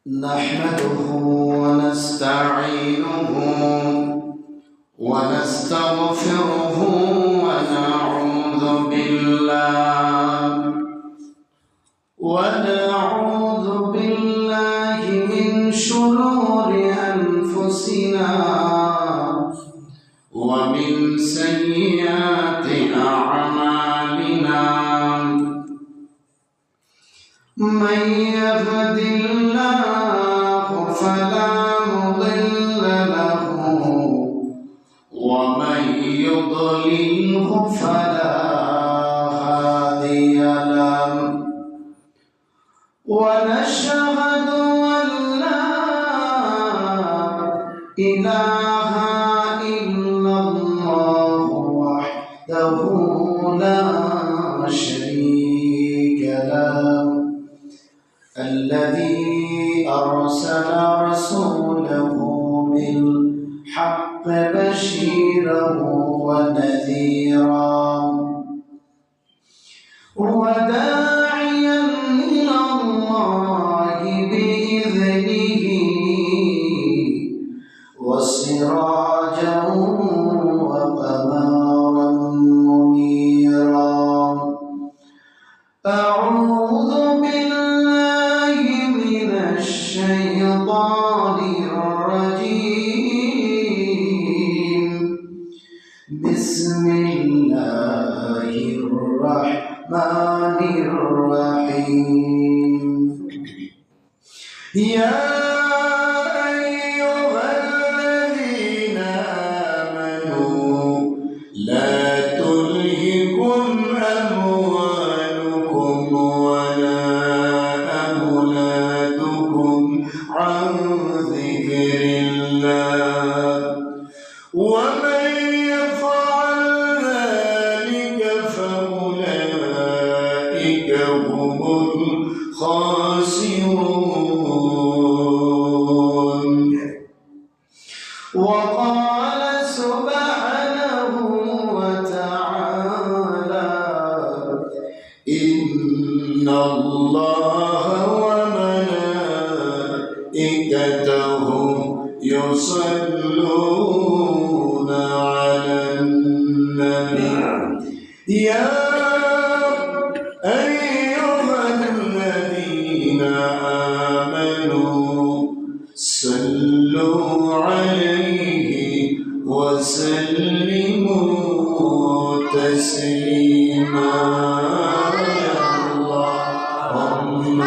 نحمده ونستعينه ونستغفره ونعوذ بالله من شرور أنفسنا ومن سيئات أعمالنا من يهد الله فلا مضل له ومن يضلله فلا هادي له ونشهد أن لا إله إلا الله وحده لا شريك له الذي أرسل رسوله بالحق بشيرا ونذيرا وداعيا إلى الله بإذنه وسراجا وقمرا منيرا أعوذ بالله من الشيطان الرجيم بسم الله الرحمن الرحيم يا أيها الذين آمنوا لا تلهكم أموالكم ولا أولادكم عن ذكر الله ومن يفعل ذلك فأولئك هم الخاسرون وقال سبحانه وتعالى إن الله وملائكته يصلون على النبي يا أيها الذين آمنوا صلوا عليه وسلموا تسليما اللهم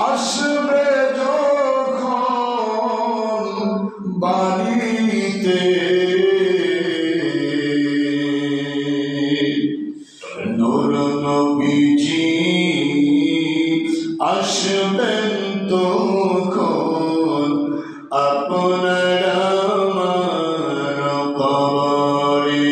আসবে যখন বাড়িতে নূর নবীজি আসবেন তখন আপনারা আমার কবরে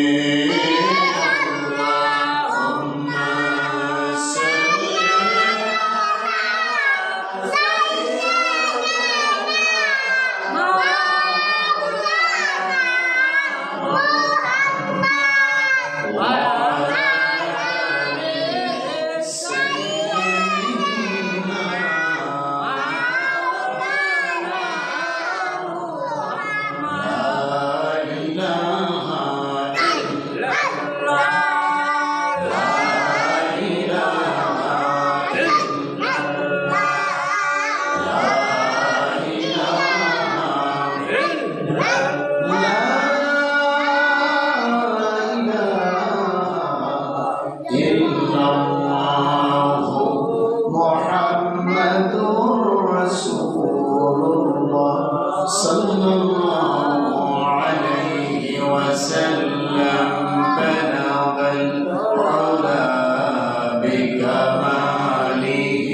بكماله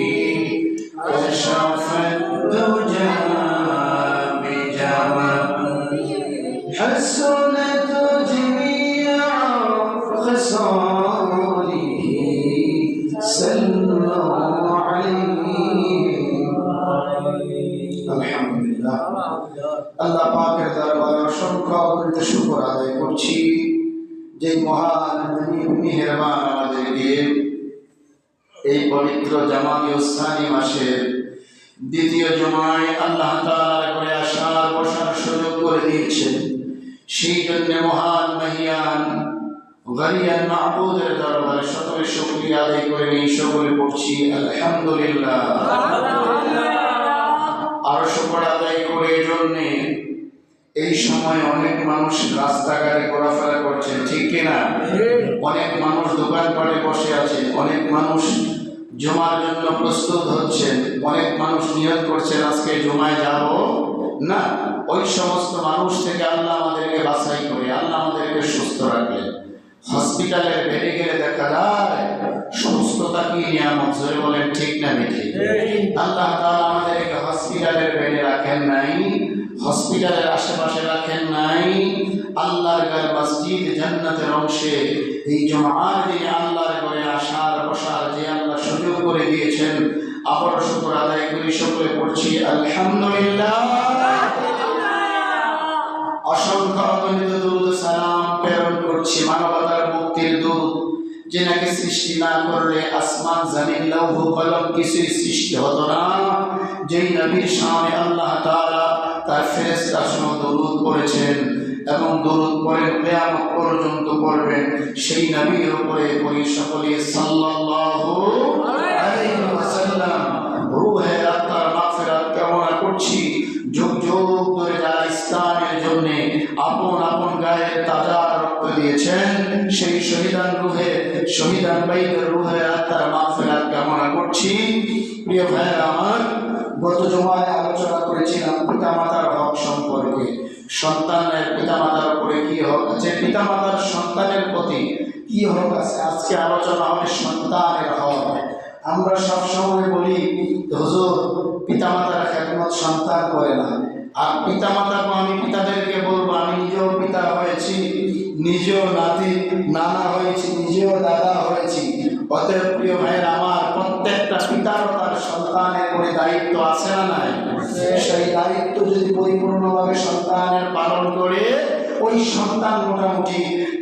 كشف যে মহান মেহেরবান আমাদেরকে এই পবিত্র জামাত-ই-ইসলামী মাসের দ্বিতীয় জুমায় আল্লাহ তাআলা করে আসার বসার সুযোগ করে দিয়েছেন। সেই জন্য মহান মহিয়ান গরিয়ান মাহবুদের দরবারে সকলে শুকরিয়া আদায় করে নিয়ে সকলে পড়ছি আলহামদুলিল্লাহ। আরো শুকর আদায় করে এই জন্যে এই সময় অনেক মানুষ রাস্তাঘাটে ঘোরাফেরা করছেন, ঠিক কিনা? অনেক মানুষ দোকানপাটে বসে আছে, অনেক মানুষ জুমার জন্য প্রস্তুত হচ্ছেন, অনেক মানুষ নিয়ত করছেন আজকে জুমায় যাব না। ওই সমস্ত মানুষ থেকে আল্লাহ আমাদেরকে বাছাই করে আল্লাহ আমাদেরকে সুস্থ রাখলেন। হসপিটালের বেডে গেলে দেখা যায় সুস্থতা কি নিয়ামত, জোরে বলেন ঠিক না বেঠিক? আল্লাহ তাআলা আমাদেরকে হসপিটালের বেডে রাখেন নাই, হসপিটালের আশেপাশে রাখেন নাই, আল্লাহর ঘর মসজিদ জান্নাতের অংশে এই জুমার দিনে আল্লাহর ঘরে আসার বসার যে আল্লাহ সুযোগ করে দিয়েছেন, আবার শুকর আদায় করি সকলে পড়ছি আলহামদুলিল্লাহ। অসংখ্য অগণিত দরুদ সালাম প্রেরণ করছি মানবতার মুক্তির দূত, যেনাকে সৃষ্টি না করলে আসমান জমিন লৌহ কলম কিছুই সৃষ্টি হতো না, যেই নবীর সামনে আল্লাহ তাআলা তার ফেরেশতা সহ দরুদ পড়েছেন এবং দরুদ পড়েন কিয়ামত পর্যন্ত পড়বেন, সেই নবীর উপরে পড়ি সকলে সাল্লাল্লাহু আলাইহি ওয়াসাল্লাম। রূহে আত্মার মাগফিরাত কামনা করছি। যুগ যুগ ধরে যারা ইসলামের জন্য আপন আপন গায়ের তাজা রক্ত দিয়েছেন, সেই শহীদান রূহে শহীদান ভাইদের রূহে আত্মার মাগফিরাত কামনা করছি। প্রিয় ভাইয়েরা আমার, গত জুমায় আলোচনা করেছিলাম পিতামাতার হক সম্পর্কে। সন্তানের পিতামাতার উপরে কি হক আছে, পিতামাতার সন্তানের প্রতি কি হক আছে। আজকে আলোচনা হবে সন্তানের হক। আমরা সবসময় বলি হুজুর পিতামাতার খেদমত সন্তান করে না, আর পিতামাতাকে আমি পিতাদেরকে বলবো আমি নিজেও পিতা হয়েছি, নিজেও নাতি নানা হয়েছি, নিজেও দাদা হয়েছি। অতএব প্রিয় ভাইয়ের আমার, প্রত্যেকটা পিতারও তার সন্তানের উপরে দায়িত্ব আছে না নাই? সেই দায়িত্ব যদি পরিপূর্ণভাবে সন্তানের পালন করে, ওই সন্তান মোটামুটি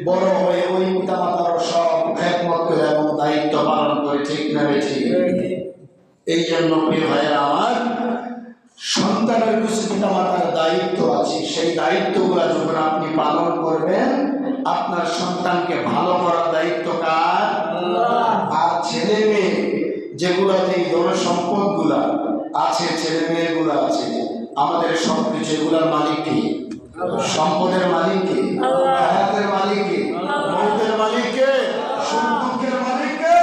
বড় হয়ে ওই পিতামাতারও সব খেদমত করে এবং দায়িত্ব পালন করে, ঠিক না বেঠিক? এই জন্য প্রিয় ভাইয়ের আমার, সন্তানের কিছু পিতামাতার দায়িত্ব আছে। সেই দায়িত্বগুলো যখন আপনি পালন করবেন, আপনার সন্তানকে ভালো করার দায়িত্ব কার? আর ছেলে মেয়ে যেগুলাতে ধন সম্পদগুলা আছে, ছেলে মেয়েগুলো আছে, আমাদের সবকিছু এগুলার মালিক কে? সম্পদের মালিক কে? হায়াতের মালিক কে? মৌতের মালিক কে? সুখ দুঃখের মালিক কে?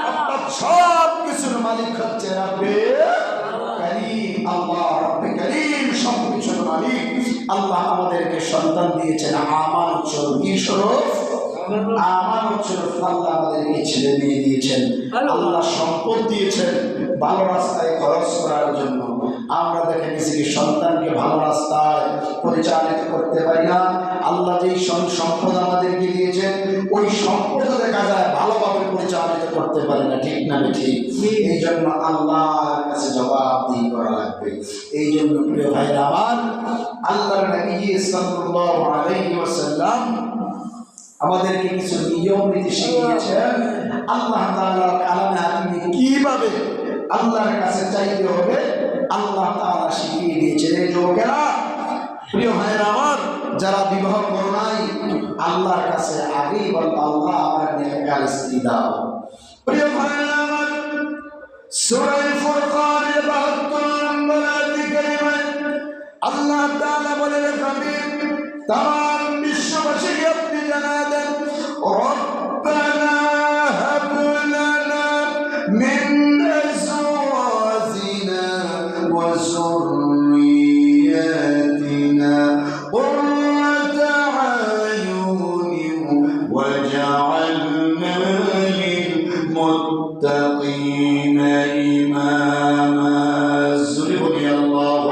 অর্থাৎ সব কিছুর মালিক হচ্ছে রব্বে কারীম, আল্লাহ রব্বে কারীম, সব কিছুর মালিক। আল্লাহ আমাদেরকে সন্তান দিয়েছেন আমানত স্বরূপ। কি স্বরূপ? আমানত স্বরূপ। আল্লাহ আমাদেরকে ছেলে মেয়ে দিয়েছেন, আল্লাহ সম্পদ দিয়েছেন ভালো রাস্তায় খরচ করার জন্য। আমরা দেখে গেছি কি সন্তানকে ভালো রাস্তায় পরিচালিত করতে পারি না। আল্লাহ যেই সম্পদ আমাদেরকে দিয়েছেন, ওই সম্পদ দেখা যায় ভালোভাবে পরিচালিত করতে পারি না, ঠিক না ঠিক? এই জন্য আল্লাহর কাছে জবাবদিহি করা লাগবে। এই জন্য প্রিয় ভাইরা আমার, আল্লাহর নবী সাল্লাল্লাহু আলাইহি ওয়াসাল্লাম আমাদেরকে কিছু নিয়ম নীতি শিখিয়েছেন। আল্লাহ তাআলার কালামে হাকিমে কিভাবে আল্লাহর কাছে চাইতে হবে আল্লাহ তাআলা শিখিয়ে দিয়েছেন। এই যুবকেরা, প্রিয় ভাইয়েরা আমার, যারা বিবাহ করো নাই, আল্লাহর কাছে আগেই বল আল্লাহ আমার নেককার স্ত্রী দাও। প্রিয় ভাইয়েরা আমার, সূরা ফুরকানের 72 নম্বর আয়াতে কারিমায় আল্লাহ তাআলা বলেন, হাবিব তাম বিশ্ববাসীকে আপনি জানায় দেন, রব্বানা হাব লানা মিন আজওয়াজিনা ওয়া যুররিয়াতিনা কুররাতা আয়ুনিন ওয়াজআলনা লিল মুত্তাকিনা ইমামা। জোরে বলি আল্লাহু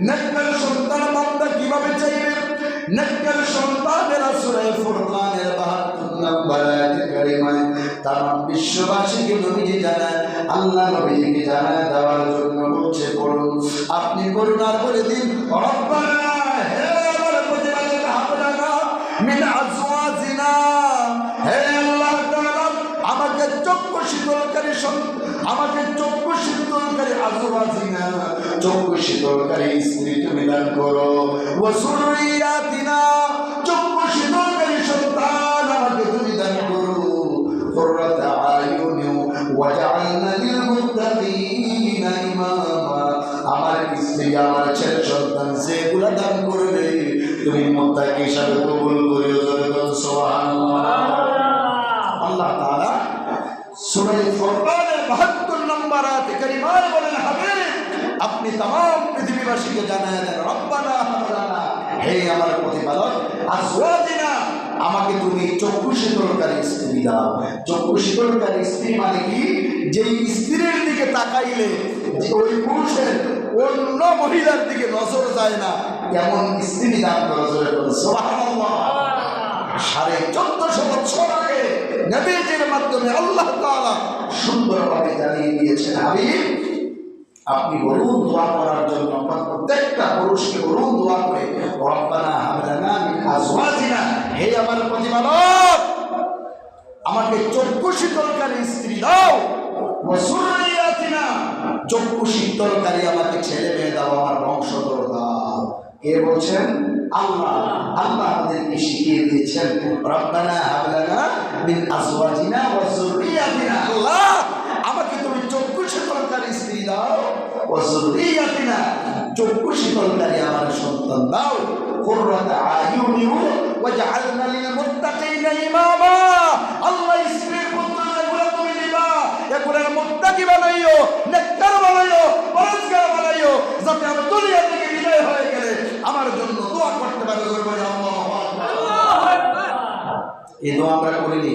নেককার সন্তান বান্দা কিভাবে চাইবে? নেককার সন্তানেরা সূরা ফুরকানের 72 নম্বর আয়াতে কারিমায় তামাম বিশ্ববাসীকে নবীজি জানায়, আল্লাহ নবীজিকে জানায় দেওয়ার জন্য বলছে পড়ুন, আপনি পড়ুন আর বলে দিন রব্বানা, হে আমার প্রতিপালক, হাবলানা মিন আজওয়াজিনা, হে আল্লাহ তাআলা আমাকে চক্ষু শীতলকারী আমাকে চক্ষু শীতলকারী আজওয়াজিনা, চক্ষু শীতলকারী স্ত্রী তুমি দান করো, ওয়া যুররিয়াতিনা, চক্ষু শীতলকারী সন্তান আমাকে তুমি দান করো, কুররাতা আয়ুনি ওয়াজআলনা লিল মুত্তাকিনা ইমামা, আমার স্ত্রী আমার ছেলে সন্তান যেগুলা দান করবে তুমি মুত্তাকি হিসাবে কবুল করিও, সুবহানাল্লাহ। আল্লাহ তাআলা সূরা ফুরকানের ৭২ নম্বর আয়াতে কারিমায় বলেন, হাবিব আপনি तमाम পৃথিবীবাসীকে জানায় দেন, রব্বানা হাবলানা, হে আমার প্রতিপালক, আজওয়াজিনা, আমাকে তুমি চক্ষু শীতলকারী স্ত্রী দাও। চক্ষু শীতলকারী স্ত্রী মানে কি? যেই স্ত্রীর দিকে তাকাইলে ওই পুরুষের অন্য মহিলার দিকে নজর যায় না, এমন স্ত্রী দান করো, সুবহানাল্লাহ। 1450 বছর আগে নবীজির মাধ্যমে আল্লাহ তাআলা সুন্দরভাবে জানিয়ে দিয়েছেন, হাবিব আপনি বলুন দোয়া করার জন্য, প্রত্যেকটা পুরুষকে বলুন দোয়া করে, রব্বানা হাবলানা মিন আজওয়াজিনা, হে আমার প্রতিপালক আমাকে চক্ষু শীতলকারী স্ত্রী দাও, ওয়া যুররিয়াতিনা, চক্ষু শীতলকারী আমাকে ছেলে মেয়ে দাও, আমার বংশধর দাও। কে বলছেন? আল্লাহ। আল্লাহ আমাদেরকে শিখিয়ে দিয়েছেন, রব্বানা হাবলানা মিন আজওয়াজিনা ওয়া যুররিয়াতিনা, আল্লাহ আমাকে তুমি চক্ষু শীতলকারী স্ত্রী দাও, ওয়া যুররিয়াতিনা, চক্ষু শীতলকারী আমার সন্তান দাও, কুররাতা আয়ুনি ওয়াজআলনা লিল মুত্তাকিনা ইমামা, আল্লাহ স্ত্রীর পুত্রগুলো তুমি দিবা, এগুলো মুত্তাকি বানাইও, নেককার বানাইও, পরহেজগার বানাইও, যাতে আমি দুনিয়া থেকে বিদায় হয়ে গেলে আমার জন্য দোয়া করতে পারে। আল্লাহু আকবার। এই দোয়া আমরা করিনি,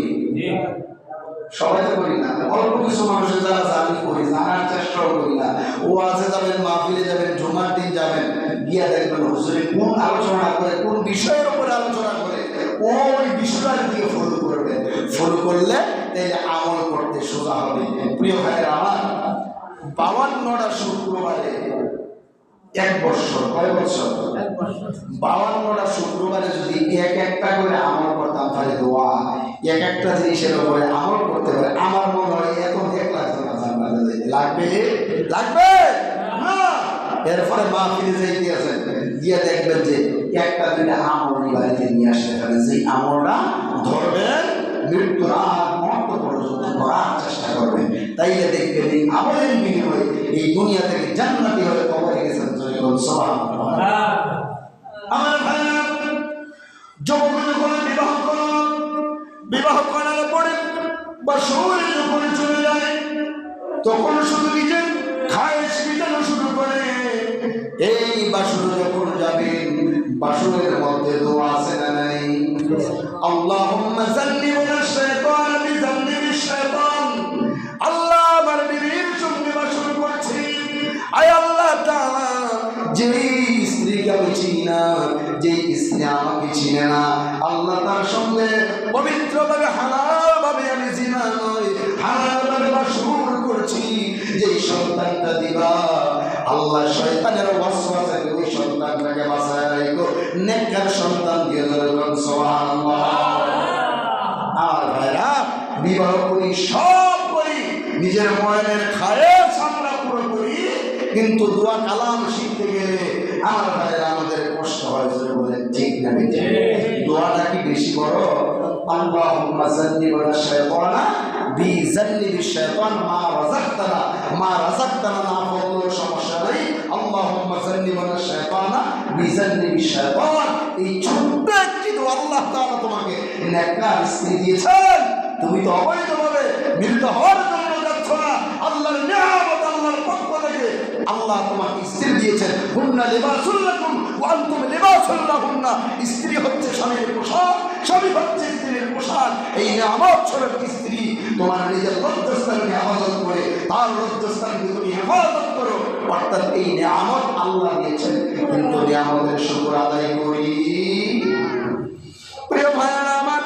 সবাই তো করি না, অল্প কিছু মানুষের যারা জানি করি, জানার চেষ্টাও করি না। ওয়াজে যাবেন, মাহফিলে যাবেন, জুমার দিন যাবেন, গিয়া দেখবেন হুজুরে কোন আলোচনা করে, কোন বিষয়ের উপরে আলোচনা করে, ওই বিষয়টার দিকে ফলো করবেন। ফলো করলে তাহলে আমল করতে সোজা হবে। প্রিয় ভাইয়েরা আমার, 52টা শুক্রবারে এক বছর, কয় বছর? 52টা শুক্রবারে যদি এক একটা করে আমল করতাম, তাহলে দোয়া এক একটা জিনিসের উপরে আমল করতে পারে, আমার মনে হয় এত 1 লাখ টাকা লাগবে লাগবে না। এরপরে মাহফিলে যাইতে আছেন, গিয়ে দেখবেন যে একটা দুইটা আমল বাড়িতে নিয়ে আসতে পারে, সেই আমলটা ধরবেন, মৃত্যুর আগ মুহূর্ত পর্যন্ত করার চেষ্টা করবেন, তাইলে দেখবেন এই আমলের বিনিময়ে এই দুনিয়া থেকে জান্নাতি হয়ে কবরে গেছেন। সুবহানাল্লাহ। আমার ভাইরা, যখন বিবাহ করার পরে বা শহরে যখন চলে যায়, তখন শুধু নিজের খায়েশ মিটানো শুরু করে। এই বাসর যখন যাবেন, বাসরের মধ্যে দোয়া আছে না নাই? আল্লাহুম্মা জান্নিবনা শাইতান বিজান্নিবিশ শাইতান, আল্লাহ আমার বিবির সঙ্গে বাসর করছি, আয় আল্লাহ তাআলা যেই স্ত্রীকে আমি চিনি না, যেই স্ত্রী আমাকে চিনে না, আল্লাহ তার সঙ্গে পবিত্রভাবে হালালভাবে আমি জিনা নয়, হালালভাবে বাসর করছি, যেই সন্তানটা দিবা আল্লাহ শয়তানের ওয়াসওয়াসা থেকে ওই সন্তানটাকে বাঁচায় রাখো, নেককার সন্তান দিয়ে দেবেন। সুবহানাল্লাহ। আর ভাইরা, বিবাহ করি, সব করি, নিজের মনের খায়েশ আমরা পুরো করি, কিন্তু দোয়া কালাম শিখতে গেলে আমার ভাইরা আমাদের কষ্ট হয়। যদি বলেন ঠিক না বেঠিক? দোয়াটা কি বেশি বড়? আল্লাহুম্মা জান্নিবনা শাইতানা বিজান্নিবিশ শাইতান মা রাযাকতানা, মা রাযাকতানা না বললেও সমস্যা নাই, আল্লাহুম্মা জান্নিবনা শাইতানা বিজান্নিবিশ শাইতান। এই ছোট্ট একটি দোয়া আল্লাহ তাআলা তোমাকে নেককার স্ত্রী দিয়েছেন, তুমি তো অবৈধভাবে মিলিত হওয়ার জন্য যাচ্ছ না, আল্লাহর নিয়ামত, আল্লাহর পক্ষ থেকে আল্লাহ তোমাকে স্ত্রী দিয়েছেন। হুন্না লিবাসুল লাকুম ওয়া আনতুম লিবাসুল লাহুন্না, স্ত্রী হচ্ছে স্বামীর পোশাক, স্বামী হচ্ছে স্ত্রীর পোশাক। এই নিয়ামত স্বরূপ স্ত্রী তোমার নিজের লজ্জাস্থানকে হেফাজত করে, তার লজ্জাস্থানকে তুমি হেফাজত করো, অর্থাৎ এই নিয়ামত আল্লাহ দিয়েছেন, কিন্তু নিয়ামতের শুকর আদায় করি। প্রিয় ভাইয়েরা আমার,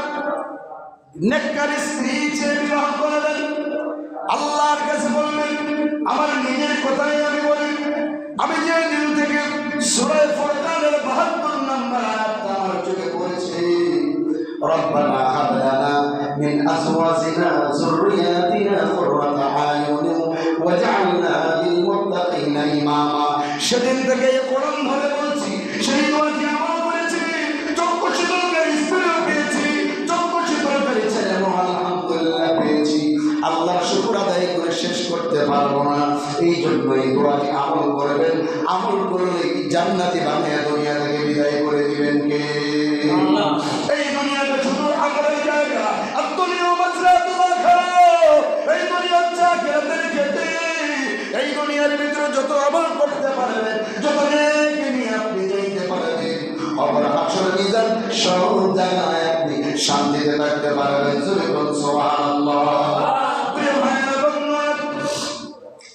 নেককার স্ত্রী চেয়ে বিবাহ করলেন। আল্লাহর কাছে বললেন, আমার নিজের কথাই আমি বলি, আমি যে দিন থেকে সূরা ফুরকানের 72 নম্বর আয়াতটা আমার চোখে পড়েছে, রব্বানা হাব লানা মিন আজওয়াজিনা যুররিয়াতিনা কুররাতা আয়ুনিন ওয়াজআলনা লিল মুত্তাকিনা ইমামা। সেদিন থেকে এই কোরআন ধরে বলছি, সেই দোয়াটি আমল করেছি, চক্ষু শীতলকারী স্ত্রীও পেয়েছি, চক্ষু শীতলকারী ছেলেও আলহামদুলিল্লাহ পেয়েছি। আল্লাহর শুকর আদায় করে শেষ করতে পারবো না, এই জন্য এই দোয়াটি আমল করবেন। আমল করলে জান্নাতি বানিয়ে দুনিয়া থেকে বিদায় করে দিবেন কে? এই দুনিয়াটা শুধু আমলের জায়গা, আর দুনিয়া মাসরাতুল আখিরাহ। এই দুনিয়া হচ্ছে আখিরাতের খেতে। এই দুনিয়ার ভিতরে যত আমল করতে পারবেন, যত নেকি নিয়ে আপনি যাইতে পারবেন, কবর হাসর মিজান সব জায়গায় আপনি শান্তিতে থাকতে পারবেন। সুবহানাল্লাহ।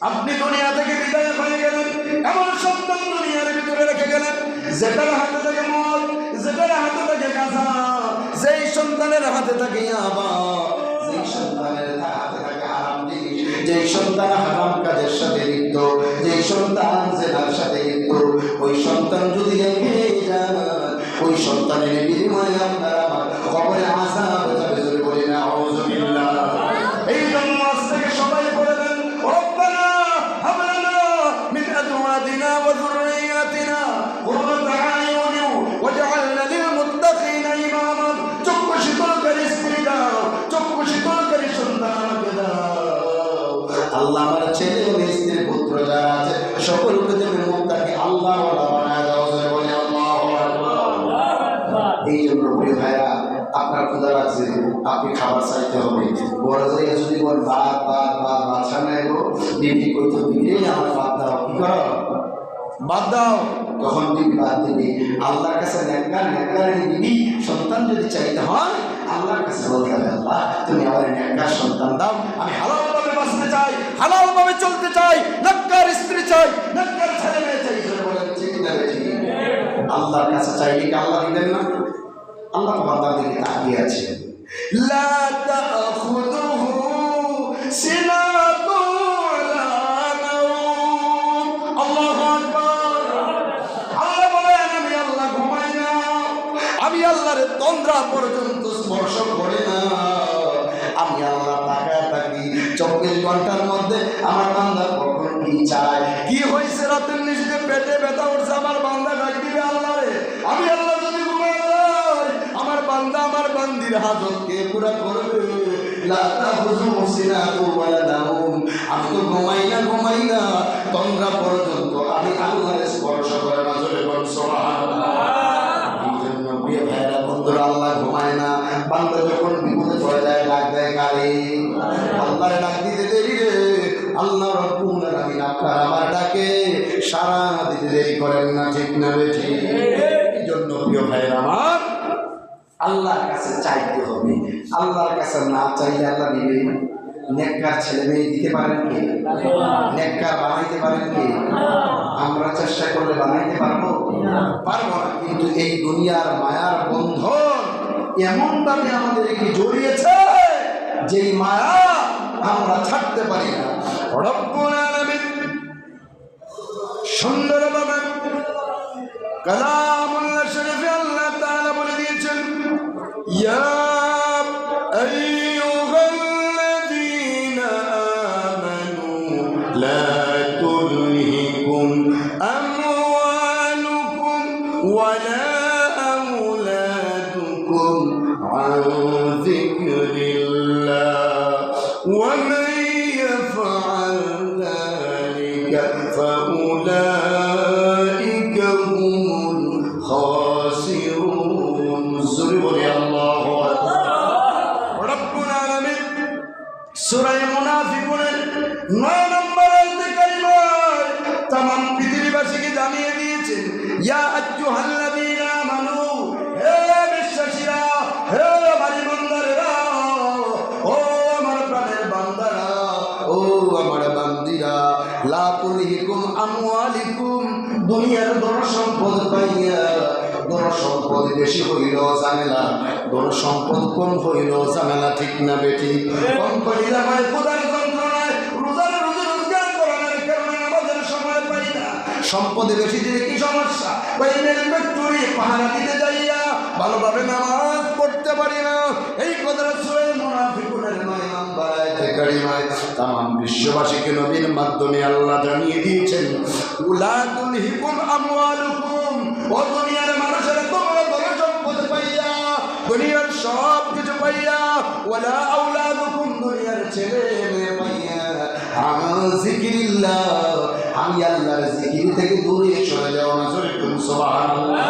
আপনি দুনিয়া থেকে বিদায় হয়ে গেলেন, এমন সন্তান দুনিয়ার ভিতরে রেখে গেলেন যেটার হাতে থাকে মদ, যেটার হাতে থাকে গাঁজা, যেই সন্তানের হাতে থাকে ইয়াবা, যেই সন্তানের হাতে থাকে হারাম জিনিস, যেই সন্তান হারাম কাজের সাথে লিপ্ত, যেই সন্তান জেনার সাথে লিপ্ত, ওই সন্তান যদি রেখে যান, ওই সন্তানের বিনিময়ে আপনারা কবরে আযাব যাবে। জোরে বলি না আউযু বিল্লাহ। এই জন্য আজ থেকে সবাই বলে দেন, রব্বানা হাব লানা মিন আজওয়াজিনা ওয়া যুররিয়াতিনা কুররাতা আয়ুনিন ওয়াজআলনা লিল মুত্তাকিনা ইমামা। চক্ষু শীতলকারী স্ত্রী দাও, চক্ষু শীতলকারী সন্তান আমাকে দাও। আল্লাহ আমার ছেলে মেয়ে স্ত্রী পুত্র যারা আছে সকলকে তুমি মুত্তাকি আল্লাহ ওয়ালা বানায় দাও। জোরে বলি আল্লাহু আকবার। এই জন্য প্রিয় ভাইরা, আপনার ক্ষুধা লাগছে, আপনি খাবার চাইতে হবে। বড় জায়গায় যদি বল ভাত ভাত ভাত ভাত সামনে এগো বিবি কইতো, বিবি আমার ভাত দাও, কি করো বাদ দাও, তখন বিবি বাদ দিবি। আল্লাহর কাছে নেককার বিবি সন্তান যদি চাইতে হয়, আল্লাহর কাছে বলতে হবে, আল্লাহ তুমি আমার নেককার সন্তান দাও, আমি হালালভাবে বাঁচতে চাই, হালালভাবে চলতে চাই, নেককার স্ত্রী চাই, নেককার ছেলে মেয়ে চাই। বলেন ঠিক না ঠিক? আল্লাহর কাছে চাইলে কি আল্লাহ দিবেন না? আল্লাহ বান্দার দিকে তাকিয়ে আছে। লা তাখুযুহু সিনাতুন ওয়ালা নাওম। আল্লাহু আকবার। আল্লাহ বলেন, আমি আল্লাহ ঘুমাই না, আমি আল্লাহর তন্দ্রা পর্যন্ত স্পর্শ করি না। আমি আল্লাহ তাকায় থাকি 24 ঘন্টার মধ্যে আমার বান্দা কখন কি চায়, কি হয়েছে, রাতের নিশিতে পেটে ব্যথা উঠছে, আমার বান্দা ডাক দিবে আল্লাহরে। আমি আল্লাহ যদি ঘুমাই আমার বান্দা আমার বান্দির হাজত কে পুরা করবে? লা তাখুযুহু সিনাতুন ওয়ালা নাওম। আমি তো ঘুমাই না তন্দ্রা পর্যন্ত আমি আল্লাহর স্পর্শ করে না। জোরে বল সুবহানাল্লাহ। এই জন্য প্রিয় ভাইরা বন্ধুরা, আল্লাহ ঘুমায় না। বান্দা যখন বিপদে পড়ে যায় ডাক দেয় কারে? আল্লাহর ডাক দিতে দেরি রে, আল্লাহ রব্বুল আলামিন আপনার আমার ডাকে সাড়া দিতে দেরি করেন না, ঠিক না বেঠি? এই জন্য প্রিয় ভাইরা আমার, আল্লাহর কাছে চাইতে হবে। আল্লাহর কাছে না চাইলে আল্লাহ দিবে না। নেককার ছেলে মেয়ে দিতে পারেন কে? নেককার বানাইতে পারেন কে? আমরা চেষ্টা করলে বানাইতে পারবো না। কিন্তু এই দুনিয়ার মায়ার বন্ধন এমন ভাবে আমাদেরকে জড়িয়েছে, যেই মায়া আমরা ছাড়তে পারি না। রব্বুল আলামিন সুন্দরভাবে কালামুল্লাহ শরীফে আল্লাহ তাআলা বলে দিয়েছেন, ইয়া আইয়ুহাল্লাযীনা আমানু লা তুলহিকুম আমওয়ালুকুম ওয়ালা আওলাদুকুম আন যিকরিল্লাহ ওয়া মান ইয়াফআল যালিকা ফাউলাইকা হুমুল খাসিরুন। জোরে বলি আল্লাহু আকবার। রব্বুল আলামিন সূরা মুনাফিকুনের 9 নম্বর আয়াতে কারিমায় तमाम পৃথিবীবাসীকে জানিয়ে দিয়েছেন, ইয়া আইয়ুহাল্লাযীনা আমানু, হে বিশ্বাসীরা, হে আমার বান্দারা, ও আমার প্রাণের বান্দারা, ও আমার বান্দিরা, লা তুলহিকুম আমওয়ালিকুম, দুনিয়ার ধন সম্পদ পাইয়া ধন সম্পদ বেশি হইল ঝামেলা, ধন সম্পদ কম হইল ঝামেলা, ঠিক না বেটি? কম করিলা ভাই খোদার যন্ত্রণায়, রোজার রোজে রোজগার করানোর কারণে আমাদের সময় পাই না। সম্পদে বেশি দিলে কি সমস্যা? ওই ফ্যাক্টরি পাহারা দিতে যাইয়া ভালোভাবে নামাজ পড়তে পারি না। এই কথাটা সূরা মুনাফিকুনের 9 নম্বর আয়াতে কারিমায় তামাম বিশ্ববাসীকে নবীর মাধ্যমে আল্লাহ জানিয়ে দিয়েছেন, উলা তুলহিকুম আমওয়ালুকুম, ও দুনিয়ার মানুষেরা তোমরা ধন সম্পদ পাইয়া, দুনিয়ার সব কিছু পাইয়া, ওয়ালা আওলাদুকুম, দুনিয়ার ছেলে মেয়ে পাইয়া, আন যিকিরিল্লাহ, আমি আল্লাহর জিকির থেকে দূরে সরে যাও না। জোরে বলুন সুবহানাল্লাহ।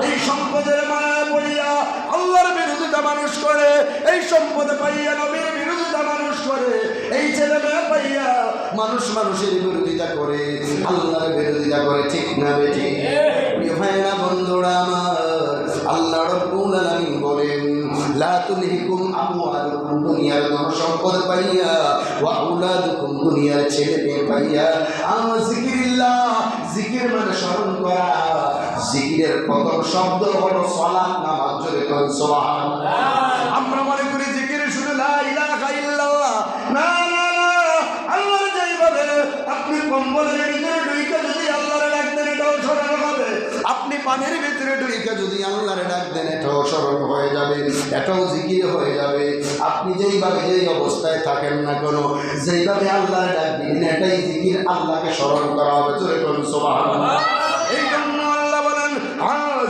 এই সম্পদের মায়া পড়িয়া আল্লাহর বিরোধিতা মানুষ করে, এই সম্পদ পাইয়া নবীর বিরোধিতা মানুষ করে, এই ছেলে মেয়ে পাইয়া মানুষ মানুষের বিরোধিতা করে, আল্লাহর বিরোধিতা করে, ঠিক না বেটি? প্রিয় ভাইরা বন্ধুরা আমার, আল্লাহ রাব্বুল আলামিন বলেন, লা তুলহিকুম আমওয়ালুকুম, দুনিয়ার ধন সম্পদ পাইয়া, ওয়া আওলাদুকুম, দুনিয়ার ছেলে মেয়ে পাইয়া, আন যিকিরিল্লাহ, জিকির মানে স্মরণ করা। জিকিরের প্রথম শব্দ হলো সালাত, নামাজ। জোরে বলুন সুবহানাল্লাহ। আমরা মনে করি জিকির শুধু লা ইলাহা ইল্লাল্লাহ, না না না, আল্লাহর যেইভাবে আপনি কম্বলের ভিতরে ঢুকে যদি আল্লাহর ডাক দেন এটাও স্মরণ হবে, আপনি পানির ভিতরে ঢুকে যদি আল্লাহর ডাক দেন এটাও স্মরণ হয়ে যাবে, এটাও জিকির হয়ে যাবে। আপনি যেইভাবে যেই অবস্থায় থাকেন না কোনো, যেইভাবে আল্লাহর ডাক দিন এটাই জিকির, আল্লাহকে স্মরণ করা হবে। জোরে বলুন সুবহানাল্লাহ। এই জন্য আল্লাহ বলেন,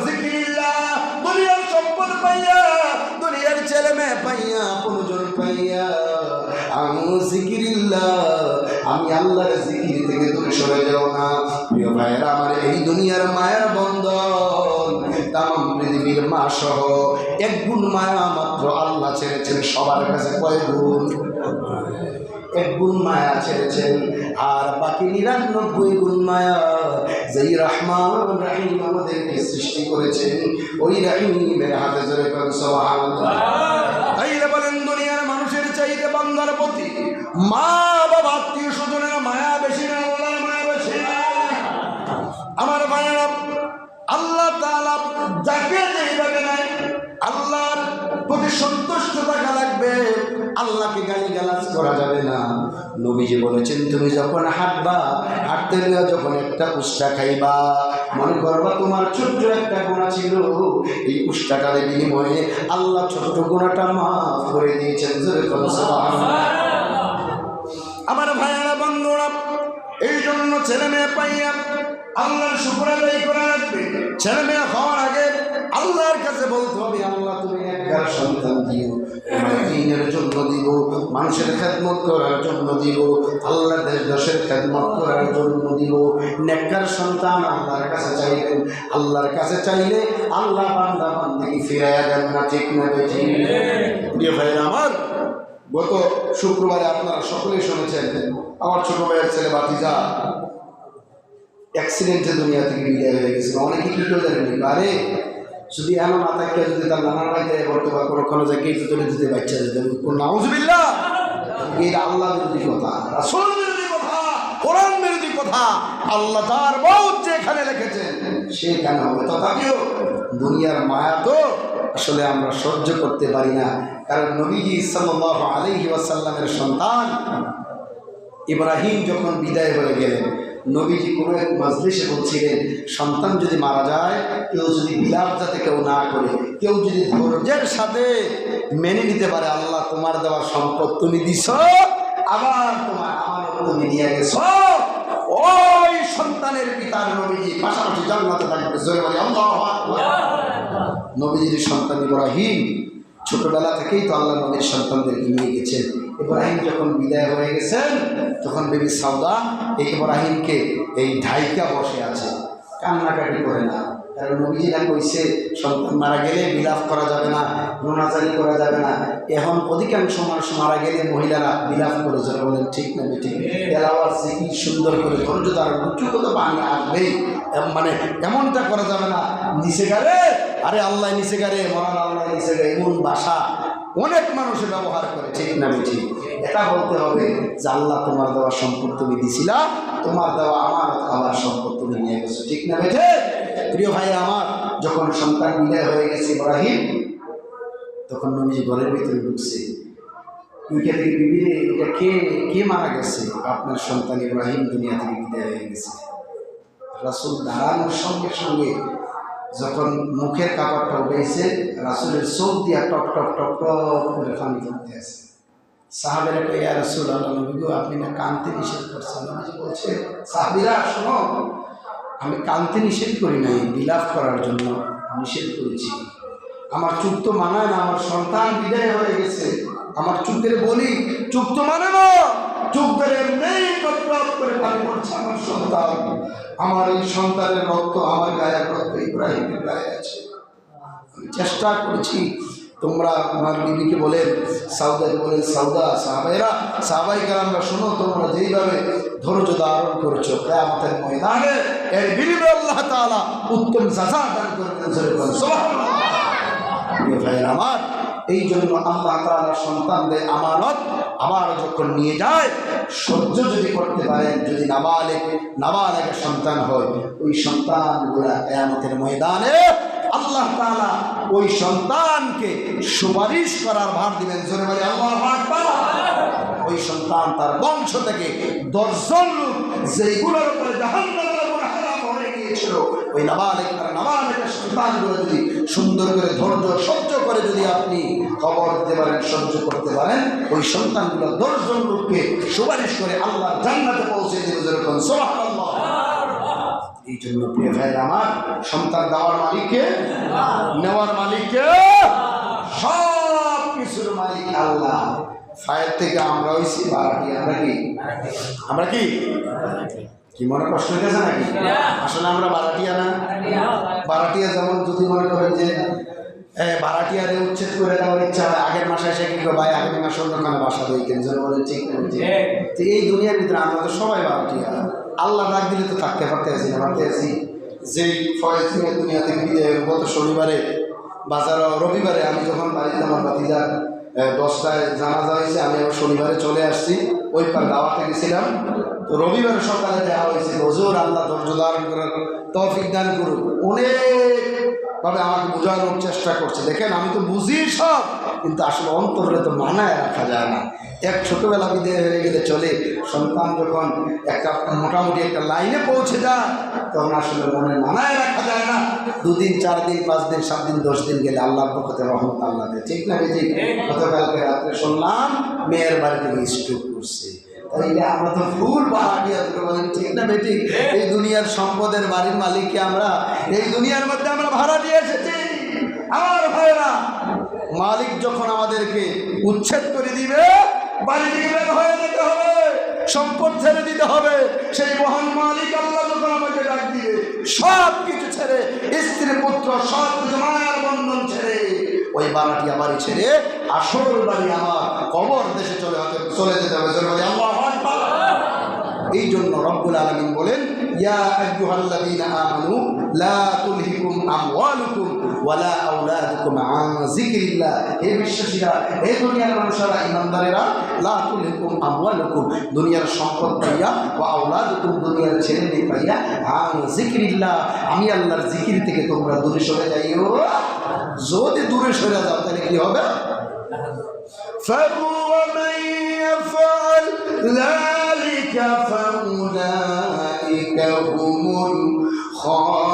যিকিরিল্লাহ, দুনিয়ার সম্পদ পাইয়া, দুনিয়ার ছেলে মেয়ে পাইয়া, আপনজন পাইয়া, যিকিরিল্লাহ, আমি আল্লাহর জিকির থেকে দূরে সরে যাও না। প্রিয় ভাইয়েরা আমার, এই দুনিয়ার মায়ার বন্ধন তামাম পৃথিবীর মা সহ 1 গুণ মায়া মাত্র আল্লাহ ছেড়েছেন সবার কাছে। কয় গুণ? 1 গুণ মায়া ছেড়েছেন, আর বাকি 99 গুণ মায়া যেই রহমান রহিম আমাদেরকে সৃষ্টি করেছেন, ওই রহিমের হাতে। জোরে বলুন সুবহানাল্লাহ। তাইলে বলেন, দুনিয়ার মানুষের চাইতে বান্দার প্রতি মা বাবা আত্মীয় স্বজনের মায়া বেশি না আল্লাহর মায়া বেশি? আমার ভাইয়েরা, আল্লাহ তাআলা যাকে যেইভাবে নাই আল্লাহর প্রতি সন্তুষ্ট থাকা লাগবে, আল্লাহকে গালিগালাজ করা যাবে না। নবীজি বলেছেন, তুমি যখন হাঁটবা, হাঁটতে গিয়ে যখন একটা উষ্টা খাইবা, মনে করবা তোমার ছোট্ট একটা গুনাহ ছিল, এই উষ্টাটার বিনিময়ে আল্লাহ ছোট্ট গুনাহটা মাফ করে দিয়েছেন। জোরে বলুন সুবহানাল্লাহ। আমার ভাইয়েরা বন্ধুরা, এই জন্য ছেলে মেয়ে পাইয়া আল্লাহর শুকর আদায় করা লাগবে। ছেলে মেয়ে হওয়ার আগে আল্লাহর কাছে বলতে হবে, আল্লাহ তুমি নেককার সন্তান দিও, তোমার দ্বীনের জন্য দিব, মানুষের খেদমত করার জন্য দিব, আল্লাহর দেশের খেদমত করার জন্য দিব। নেককার সন্তান আল্লাহর কাছে চাইবেন, আল্লাহর কাছে চাইলে আল্লাহ বান্দা বান্দাকে ফিরাইয়া দেন না, ঠিক না বেঠি? প্রিয় ভাইরা আমার, গত শুক্রবারে আপনারা সকলেই শুনেছেন, আমার ছোট ভাইয়ের ছেলে ভাতিজা অ্যাক্সিডেন্টে দুনিয়া থেকে বিদায় হয়ে গেছিল। অনেকে কি করে জানেন? আরে যদি এমন না থাকে, যদি তার নানার বাড়িতে করতে বা কোনো জায়গায় তুলে দিতে বাচ্চা যেতে, নাউজুবিল্লাহ, এটা আল্লাহ বিরোধী কথা, রাসূল বিরোধী কথা, কোরআন বিরোধী কথা। আল্লাহ তার মওত যেখানে লিখেছেন সেখানে হবে। তথাপিও দুনিয়ার মায়া তো আসলে আমরা সহ্য করতে পারি না, কারণ নবীজি সাল্লাল্লাহু আলাইহি ওয়াসাল্লামের সন্তান ইব্রাহিম যখন বিদায় হয়ে গেলেন, নবীজি কোনো এক মাজলিসে বলছিলেন, সন্তান যদি মারা যায়, কেউ যদি বিলাপ যাতে কেউ না করে, কেউ যদি ধৈর্যের সাথে মেনে নিতে পারে, আল্লাহ তোমার দেওয়া সম্পদ তুমি দিছ, আবার তোমার আমানত তুমি নিয়ে গেছো, ওই সন্তানের পিতার নবীজি পাশাপাশি জান্নাতে থাকবে। জোরে বলি আল্লাহু আকবার। নবীজির সন্তান ইব্রাহিম ছোটবেলা থেকেই তো আল্লাহ নবীর সন্তানদেরকে নিয়ে গেছেন। ইব্রাহিম যখন বিদায় হয়ে গেছেন, তখন বিবি সাউদা এই ইব্রাহিমকে এই ঢাইকা বসে আছে, কান্নাকাটি করে না। কারণ নবীজিরা কইছে সন্তান মারা গেলে বিলাপ করা যাবে না, রোনাজারি করা যাবে না। এখন অধিকাংশ মানুষ মারা গেলে মহিলারা বিলাপ করে যাবে, বলেন ঠিক না বেঠিক? তেলাওয়াত কি সুন্দর করে ধৈর্য তার উঁচু কত পানি আসবেই, মানে এমনটা করা যাবে না নিচে গারে, আরে আল্লাহ নিচে গারে, মরান আল্লাহ নিচে গারে, এমন ভাষা অনেক মানুষের ব্যবহার করে, ঠিক না বেঠিক? এটা বলতে হবে যে আল্লাহ তোমার দেওয়া সম্পদ তুমি দিছিলা, তোমার দেওয়া আমার আবার সম্পদ তুমি নিয়ে গেছো, ঠিক না বেঠিক? প্রিয় ভাই আমার, যখন সন্তান বিদায় হয়ে গেছে ইব্রাহিম, তখন নবীজি ঘরের ভিতরে ঢুকছে। উইকে থেকে বিবিরে, এটা কে মারা গেছে? আপনার সন্তান ইব্রাহিম দুনিয়া থেকে বিদায় হয়ে গেছে। রাসূল দাঁড়ানোর সঙ্গে সঙ্গে যখন মুখের কাপড়টা উঠেছে, রাসূলের চোখ দিয়া টপ টপ টপ টপ করে পানি পড়তে আছে। সাহাবেরা কই, ইয়া রাসূলুল্লাহ, নবী গো, আপনি না কাঁদতে নিষেধ করছেন। নবীজি বলছে, সাহাবীরা শোনো, আমি কাঁদতে নিষেধ করি নাই, বিলাপ করার জন্য নিষেধ করেছি। আমার চুপ তো মানায় না, আমার সন্তান বিদায় হয়ে গেছে। আমার চুপের বলি, চুপ তো মানে না, চুপ করে এমনি টপ টপ করে পানি পড়ছে আমার সন্তান। আমার এই সন্তানের রক্ত, আমার গায়ের রক্ত ইব্রাহিমের গায়ে আছে। আমি চেষ্টা করেছি। তোমরা আমার বিবিকে বলেন, সাউদাকে বলেন, সাউদা, সাহাবাই কেরামরা শোনো, তোমরা যেইভাবে ধৈর্য ধারণ করেছো, কিয়ামতের ময়দানে এর বিনিময়ে আল্লাহ তাআলা উত্তম জাযা দান করবেন। সুবহানাল্লাহ। ভাইয়ের আমার, এই জন্য আল্লাহ তাআলা সন্তানদের আমানত আবার যখন নিয়ে যায়, সহ্য যদি করতে পারেন, যদি নাবালেগের সন্তান হয়, ওই সন্তানগুলা কিয়ামতের ময়দানে আল্লাহ তাআলা ওই সন্তানকে সুপারিশ করার ভার দিবেন। জোরে বলে আল্লাহু আকবার। ওই সন্তান তার বংশ থেকে 10 জন লোক যেগুলোর উপরে জাহান্নামের আগুন হারাম হয়ে গিয়েছিল, ওই নাবালেগের সন্তানগুলো যদি সুন্দর করে ধৈর্য সহ্য করে যদি আপনি খবর দিতে পারেন, সহ্য করতে পারেন, ওই সন্তানগুলো 10 জন লোককে সুপারিশ করে আল্লাহ জান্নাতে পৌঁছে দেবে। যেরকম সুবহানাল্লাহ। এই জন্য প্রিয় ভাইয়ের আমার, সন্তান দেওয়ার মালিককে, নেওয়ার মালিককে, সব কিছুর মালিক আল্লাহ। ফায়ের থেকে আমরা হইছি বারাটি। আমরা কি কি মনে কষ্ট হইতেছে নাকি? আসলে আমরা বারাটিয়া না। বারাটিয়া যেমন যদি মনে করেন যে বারাটিয়ারে উচ্ছেদ করে দেওয়ার ইচ্ছা হয়, আগের মাসে এসে কি ভাই আগের মাসে অন্যখানে বাসা দিতেন, যেন বলেন ঠিক বলছে। তো এই দুনিয়ার ভিতরে আমরা তো সবাই বারাটিয়া। আল্লাহ ডাক দিলে তো থাকতে পারতে আছি। যেই ফয়েজ দুনিয়া থেকে বিদায় গত শনিবারে রবিবারে আমি যখন বাড়িতে আমার ভাতিজার 10টায় জানাজা হয়েছে, আমি আবার শনিবারে চলে আসছি। ওই পার দাওয়াতে গেছিলাম। তো রবিবারে সকালে দেওয়া হয়েছে, হুজুর আল্লাহ ধৈর্য ধারণ করার তৌফিক দান করুন। অনেকভাবে আমাকে বোঝানোর চেষ্টা করছে। দেখেন, আমি তো বুঝি সব, কিন্তু আসলে অন্তরে তো মানায় রাখা যায় না। এক ছোটবেলা বিদায় হয়ে গেলে চলে, সন্তান যখন একটা মোটামুটি একটা লাইনে পৌঁছে যায়, তখন আসলে মনে মানায় রাখা যায় না। 2 দিন 4 দিন 5 দিন 7 দিন 10 দিন গেলে আল্লাহর পক্ষে রহমত আল্লাহ দেয়। ঠিক না? ঠিক। গতকালকে রাত্রে শুনলাম মেয়ের বাড়ি থেকে স্ট্রোক করছে। তাইলে আমরা তো ফুল বাহারিয়া বলেন, ঠিক না বেঠিক? এই দুনিয়ার সম্পদের বাড়ির মালিককে আমরা, এই দুনিয়ার মধ্যে আমরা ভাড়া দিয়ে এসেছি। আমার ভাইরা, মালিক যখন আমাদেরকে উচ্ছেদ করে দিবে, বাড়ি থেকে বের হয়ে যেতে হবে, সম্পদ ছেড়ে দিতে হবে। সেই মহান মালিক আল্লাহ যখন আমাকে ডাক দিবে, সব কিছু ছেড়ে, স্ত্রী পুত্র সব কিছু, মায়ের বন্ধন ছেড়ে, ওই বাড়িটি বাড়ি ছেড়ে আসল বাড়ি আমার কবর দেশে চলে যেতে হবে। আল্লাহু আকবার। এই জন্য রব্বুল আলামিন বলেন, ইয়া আইয়ুহাল্লাযীনা আমানু লা তুলহিকুম আমওয়ালুকুম ওয়ালা আওলাদুকুম আন যিকরিল্লাহ। হে বিশ্বাসীরা, হে দুনিয়ার মানুষেরা, ইমানদারেরা, লা তুলহিকুম আমওয়ালুকুম, দুনিয়ার সম্পদ পাইয়া, ওয়া আওলাদুকুম, দুনিয়ার ছেলে মেয়ে পাইয়া, আন যিকরিল্লাহ, আমি আল্লাহর জিকির থেকে তোমরা দূরে সরে যাইও। যদি দূরে সরে যাও তাহলে কি হবে? فَمَن يَفْعَلْ ذَلِكَ فَأُولَٰئِكَ هُمُ الْخَاسِرُونَ।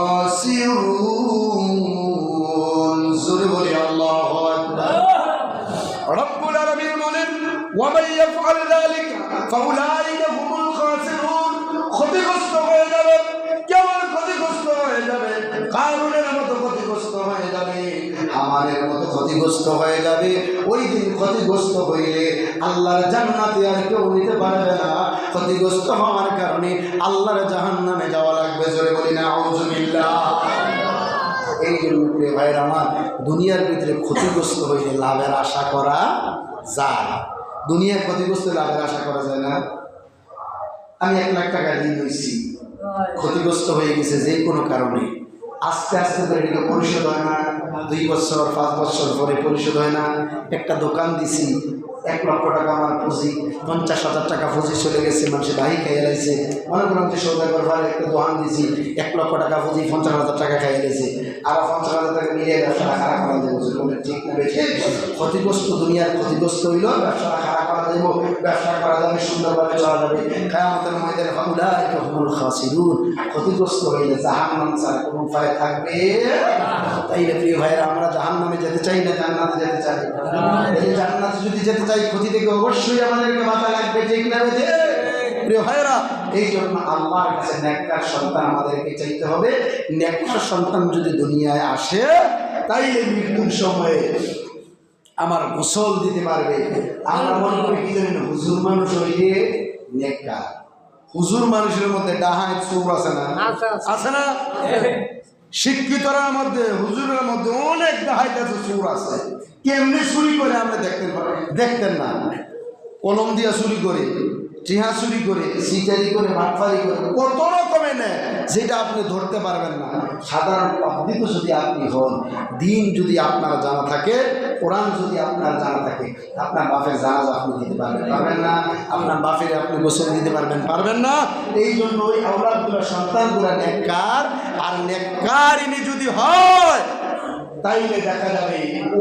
জোরে বলি আল্লাহু আকবার। রব্বুল আলামিন বলেন, وَمَن يَفْعَلْ ذَلِكَ فَأُولَٰئِكَ هُمُ الْخَاسِرُونَ। ক্ষতিগ্রস্ত হয়ে যাবে। কেমন ক্ষতিগ্রস্ত হয়ে যাবে? কারুনের মতো ক্ষতিগ্রস্ত হয়ে যাবে, আমাদের মতো ক্ষতিগ্রস্ত হয়ে যাবে। ওই দিন ক্ষতিগ্রস্ত হইলে আল্লাহর জান্নাতে আর কেউ নিতে পারবে না। ক্ষতিগ্রস্ত হওয়ার কারণে আল্লাহর জাহান্নামে যাওয়া লাগবে। জোরে বলি না আউযুবিল্লাহ। এই জন্য প্রিয় ভাইয়ের আমার, দুনিয়ার ভিতরে ক্ষতিগ্রস্ত হইলে লাভের আশা করা যায়। দুনিয়ার ক্ষতিগ্রস্ত লাভের আশা করা যায় না। আমি 1 লাখ টাকা ঋণ হয়েছি, ক্ষতিগ্রস্ত হয়ে গেছে যে কোনো কারণে, আস্তে আস্তে করে এটা পরিশোধ হয় না। 2 বছর 5 বছর পরে পরিশোধ হয় না। একটা দোকান দিছি, 1 লক্ষ টাকা আমার পুঁজি, 50,000 টাকা পুঁজি চলে গেছে, মানুষের বাহি খাইয়ে লাইছে। মনে করেন যে সৌদাগর ভাই একটু দোকান দিয়েছি, 1 লক্ষ টাকা পুঁজি, 50,000 টাকা খাইয়ে লাইছে, আর 50,000 টাকা মিলিয়ে ব্যবসাটা খারাপ করা যাবে। বলে ঠিক না বেঠিক? ক্ষতিগ্রস্ত দুনিয়ার ক্ষতিগ্রস্ত হইল, ব্যবসাটা খারাপ করা যাবে, ব্যবসা করা যাবে, সুন্দরভাবে চলা যাবে। কিয়ামতের ময়দানে ফাউলাইকা হুমুল খাসিরুন, ক্ষতিগ্রস্ত হইলে জাহান্নাম ছাড়া কোনো উপায় থাকবে। তাইলে প্রিয় ভাইয়েরা, আমরা জাহান্নামে যেতে চাই না জান্নাতে যেতে চাই? জান্নাতে যদি যেতে চাই, ক্ষতি থেকে অবশ্যই আমাদেরকে বাঁচা লাগবে, ঠিক না বেঠিক? প্রিয় ভাইয়েরা, এই জন্য আল্লাহর কাছে নেককার সন্তান আমাদেরকে চাইতে হবে। নেককার সন্তান যদি দুনিয়ায় আসে, তাইলে মৃত্যুর সময়ে আমার গোসল দিতে পারবে। আমরা মনে করি কি জানি না, হুজুর মানুষ হইলে নেককার। হুজুর মানুষের মধ্যে ডাহাই চোর আছে না? আছে না? শিক্ষিতরার মধ্যে, হুজুরের মধ্যে অনেক ডাহাইত আছে, চোর আছে। কেমনি চুরি করে আমরা দেখতেন না? কলম দিয়া চুরি করে, টিহা চুরি করে, সিটারি করে, বাটফারি করে, কত রকমের নেয়, যেটা আপনি ধরতে পারবেন না। সাধারণ পাবলিক যদি আপনি হন, দিন যদি আপনার জানা থাকে, কোরআন যদি আপনার জানা থাকে, আপনার বাপের জানাজা আপনি দিতে পারবেন না? আপনার বাপের আপনি গোসল দিতে পারবেন না? এই জন্য ওই আওলাদগুলো, সন্তানগুলো নেককার, আর নেককারিনী যদি হয়, তাইলে দেখা যাবে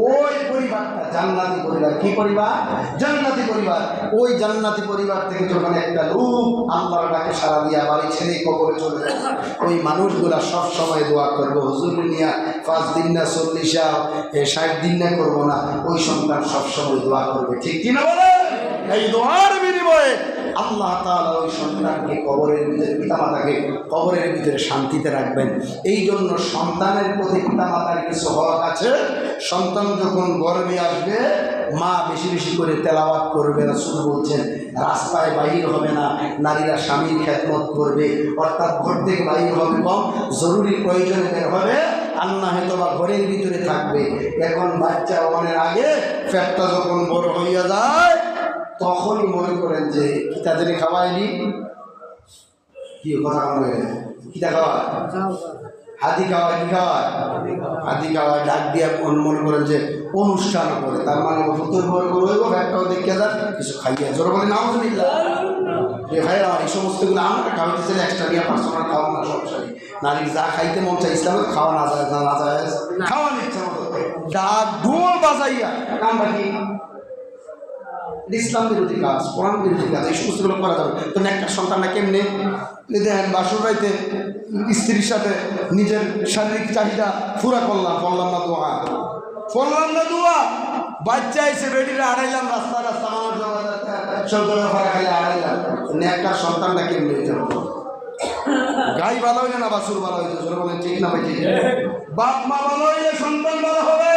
ওই পরিবারটা জান্নাতি পরিবার। কি পরিবার? জান্নাতি পরিবার। ওই জান্নাতি পরিবার থেকে যখন একটা লোক আল্লাহর ডাকে সাড়া দিয়া বাড়ি ছেড়ে কবরে চলে যায়, ওই মানুষগুলা সব সময় দোয়া করবো, হুজুর নিয়া 5 দিন না 40 60 দিন না করবো না, ওই সন্তান সবসময় দোয়া করবে। ঠিক কিনা বলে? এই দোয়ার বিনিময়ে আল্লাহ তাআলা ওই সন্তানকে কবরের ভিতরে, পিতামাতাকে কবরের ভিতরে শান্তিতে রাখবেন। এই জন্য সন্তানের প্রতি পিতামাতার কিছু হক আছে। সন্তান যখন গর্ভে আসবে, মা বেশি বেশি করে তেলাওয়াত করবে। রাসূল বলছেন, রাস্তায় বাহির হবে না, নারীরা স্বামীর খেদমত করবে, অর্থাৎ ঘর থেকে বাহির হবে কম, জরুরি প্রয়োজনে বের হবে, আল্লাহ হয়তো বা ঘরের ভিতরে থাকবে। এখন বাচ্চা অনের আগে পেটটা যখন বড় হইয়া যায়, তখনই মনে করেন যে কিতা খাওয়ায়নি, কি কথা বলে, কিতা খাওয়ায়, হাতি খাওয়ায়, কি খাওয়ায়, হাতি খাওয়ায়, ডাক দিয়া মনে করেন যে অনুষ্ঠান করে, তার মানে ফুতুর বড় বড় হইব, ব্যাগটাও দেখে যান, কিছু খাইয়া জোর বলে নাউজুবিল্লাহ। ভাই আমার এই সমস্তগুলো আমরা খাওয়াইতে চাইলে এক্সট্রা নিয়ে পার্সোনাল খাওয়া না, সমস্যা নেই। নারীর যা খাইতে মন চাই ইসলামে খাওয়া না যায়, না যায়, খাওয়ার ইচ্ছা মতো ডাক ঢোল বাজাইয়া কাম বাকি ইসলাম বিরোধী কাজ, কোরআন বিরোধী কাজ, এই সমস্তগুলো করা যাবে। তো একটা সন্তানটা কেমনে দেখেন, বাসুর রাইতে স্ত্রীর সাথে নিজের শারীরিক চাহিদা পুরা করলাম, পড়লাম না দোয়া, বাচ্চা এসে বেডিরা আড়াইলাম, রাস্তা আমার সরকারের ভাড়া খাইলে আড়াইলাম। একটা সন্তানটা কেমনে হইতে হবে? গাই ভালো হইলে না বাসুর ভালো হইতে, বলেন ঠিক না ভাই? ঠিক। বাপ মা ভালো হইলে সন্তান ভালো হবে,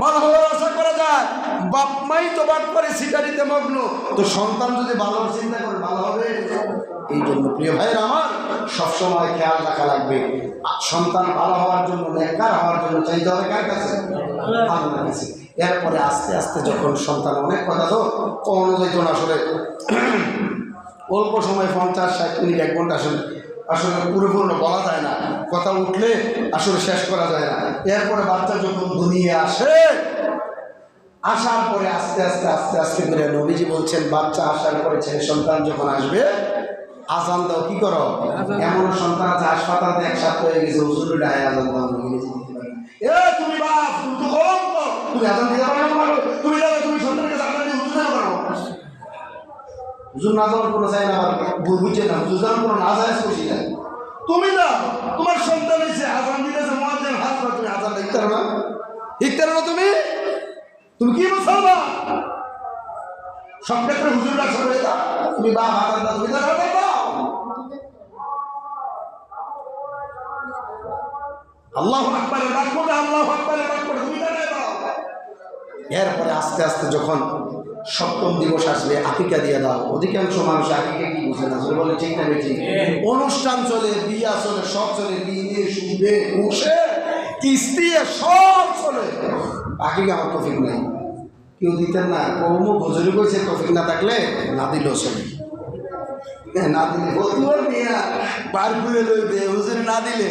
ভালো হওয়ার আশা করা যায়। বাপ মাই তো বাট করে সিটারিতে মগ্ন, তো সন্তান যদি ভালো চিন্তা করে ভালো হবে। এই জন্য প্রিয় ভাইয়ের আমার, সবসময় খেয়াল রাখা লাগবে, সন্তান ভালো হওয়ার জন্য, নেককার হওয়ার জন্য চাইতে হবে কার কাছে? আল্লাহর কাছে। এরপরে আস্তে আস্তে যখন সন্তান, অনেক কথা তো কখনো যাইতো না, আসলে অল্প সময় 50-60 মিনিট 1 ঘন্টা আসলে পুরোপূর্ণ বলা যায় না, কথা উঠলে আসলে শেষ করা যায় না। এরপরে বাচ্চা যখন দুনিয়া আসে, আসার পরে আস্তে আস্তে আস্তে আস্তে করে নবীজি বলছেন, বাচ্চা আসার পরে ছেলে সন্তান যখন আসবে, আজান দাও। কি করো? এমন সন্তান আছে হাসপাতালে একসাথে হয়ে গেছে, হুজুর ডায় আজান দাও, নিজে দিতে পারে না। তুমি বাপ, তুমি তো কলঙ্ক, তুমি আজান দিতে পারো না, তুমি যাবে, তুমি সন্তানকে আজান দিয়ে হুজুর না করো। হুজুর না যাওয়ার কোনো চাই না, ভুল বুঝছে না, হুজুর যাওয়ার কোনো না যায় খুশি না। তুমি যাও, তোমার সন্তান এসে আজান দিতেছে, মুয়াজ্জিন হাত ধরে, তুমি আজান দিতে পারো না, দিতে পারো না, তুমি কি মুসলমান? সব ক্ষেত্রে হুজুর ডাকছে, তুমি বাপ আজান দাও, তুমি আজান দাও। আল্লাহু আকবার ডাক করে, আল্লাহু আকবার ডাক করে, তুমি জানাই দাও। এরপরে আস্তে আস্তে যখন 7ম দিবস আসবে, আকিকা দিয়ে দাও। অধিকাংশ মানুষ আকিকা কি বুঝে না, বলে ঠিক না বেঠিক? অনুষ্ঠান চলে, বিয়া চলে, সব চলে, বিয়ে শুবে উঠে কিস্তি সব চলে, আকিকা আমার তৌফিক নেই, কেউ দিতেন না। কৌমু হুজুরি কইছে তৌফিক না থাকলে না দিলেও চলে, না দিলে হতুয়ার মিয়া বার করে লইবে, হুজুরি না দিলে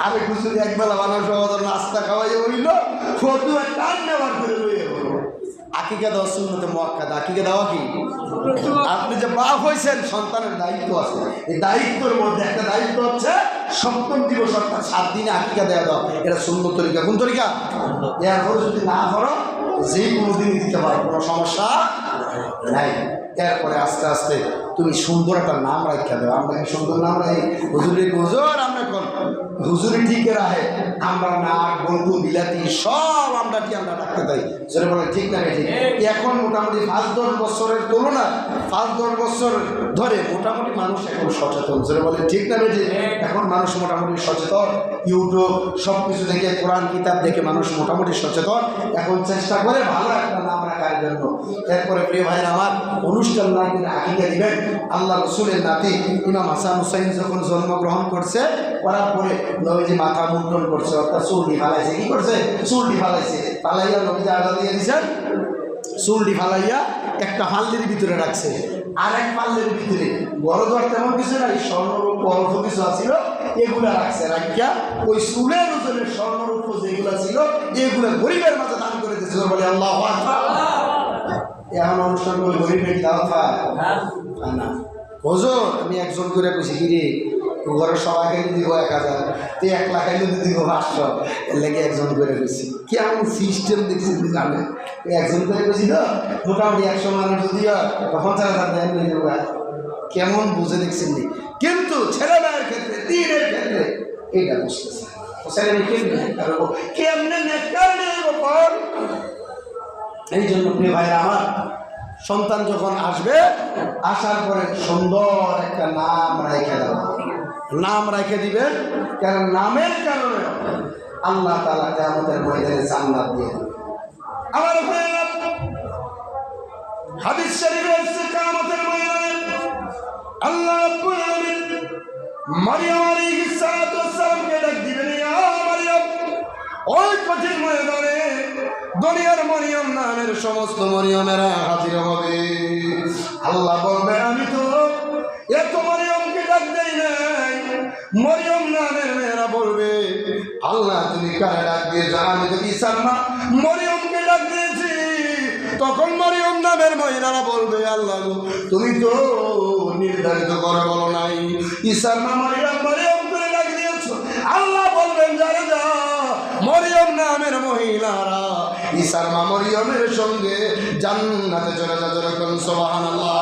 আরেক হুজুরি একবেলা মানুষ নাস্তা খাওয়াই হইল, ফতুয়ার টান নেওয়ার করে লইয়ে বলো। আকিকা দেওয়া সুন্নতে মুআক্কাদা। আকিকা দেওয়া কি? আপনি যে বাপ হয়েছেন, সন্তানের দায়িত্ব আছে। এই দায়িত্বের মধ্যে একটা দায়িত্ব হচ্ছে সপ্তম দিবস অর্থাৎ 7 দিনে আকিকা দেওয়া দাও। এটা সুন্নত তরিকা। কোন তরিকা? এরপরে যদি না করো যে কোনো দিনই দিতে পারো, কোনো সমস্যা নাই। এরপরে আস্তে আস্তে তুমি সুন্দর একটা নাম রাখা দেবো। আমরা কি সুন্দর নাম রাখি? হুজুরি হুজুর, আমরা কোন হুজুরি ঠিক রাখে, আমরা নাক বন্ধু বিলাতি সব আমরা ডাকতে চাই। সেটা বলে ঠিক না ঠিক? এখন মোটামুটি 5-10 বছরের তুলনায় 5-10 বছর ধরে মোটামুটি মানুষ এখন সচেতন। সেটা বলে ঠিক না ঠিক? এখন মানুষ মোটামুটি সচেতন। ইউটিউব সব কিছু দেখে, কোরআন কিতাব দেখে মানুষ মোটামুটি সচেতন। এখন চেষ্টা করে ভালো একটা নাম রাখার জন্য। এরপরে প্রিয় ভাইয়ের আমার, অনুষ্ঠান না করে আকিকা দিবেন। আল্লাহ রসুলের নাতি ইমাম হাসান হুসাইন যখন জন্মগ্রহণ করছে, করার পরে নবীজি মাথা মুন্ডন করছে, অর্থাৎ চুলটি ফালাইছে। কি করছে? চুলটি ফালাইছে। ফালাইয়া নবীজি আলাদা দিয়ে দিয়েছেন। চুলটি ফালাইয়া একটা হাল্লির ভিতরে রাখছে, আর এক পাল্লের ভিতরে গরদর তেমন কিছু নাই, স্বর্ণরূপ অল্প কিছু আছিল, এগুলা রাখছে। রাখিয়া ওই চুলের ওজনের স্বর্ণরূপ যেগুলা ছিল এগুলা গরিবের মাঝে দান করে দিয়েছিল। বলে আল্লাহু আকবার। এখন অনুষ্ঠান করে গরিব নাকি দাওয়াত পায় না? হুজুর আমি একজন করে কইছি কি রে, ঘরের সবাইকে দিব 1000, তুই 1 লাখ আইলে দিব 500, এর লাগে একজন করে কইছি। কি এমন সিস্টেম দেখছি জানে? একজন করে কইছি তো মোটামুটি 100 মানুষ যদি 50,000 দেন নিয়ে যাবো। কেমন বুঝে দেখছেন নি? কিন্তু ছেলে মেয়ের ক্ষেত্রে, দিনের ক্ষেত্রে এইটা বুঝতেছে ছেলে মেয়ে কেমনে নেককার নেই গোপন। এই জন্য প্রিয় ভাইরা আমার, সন্তান যখন আসবে, আসার পরে সুন্দর একটা নাম রেখে দেব। নাম রেখে দিবেন, কারণ নামের কারণে আল্লাহ তাআলা কিয়ামতের ময়দানে জান্নাত দিয়ে দেবে। আমার ভাইরা, হাদিস শরীফে এসেছে কিয়ামতের ময়দানে আল্লাহ রাব্বুল আলামিন মারইয়াম আলাইহিস সালাতু ওয়াস সালামকে ডাক দিবেন, ইয়া মারইয়াম। ওই কঠিন ময়দানে দুনিয়ার মরিয়ম নামের সমস্ত মরিয়মেরা হাজির হবে। আল্লাহ বলবে, আমি তো এত মরিয়মকে ডাক দেই নাই। মরিয়ম নামের মেয়েরা বলবে, আল্লাহ তুমি কারে ডাক দিয়েছ? আমি তো ঈসার মা মরিয়মকে ডাক দিয়েছি। তখন মরিয়ম নামের মহিলারা বলবে, আল্লাহ তুমি তো নির্ধারিত করে বলো নাই, ঈসার মা মরিয়ম করে ডাক দিয়েছ। আল্লাহ বলবেন, যারা যা মরিয়ম নামের মহিলারা ঈসার মা মরিয়মের সঙ্গে জান্নাতে চলে যা। যেরকম সুবহানাল্লাহ।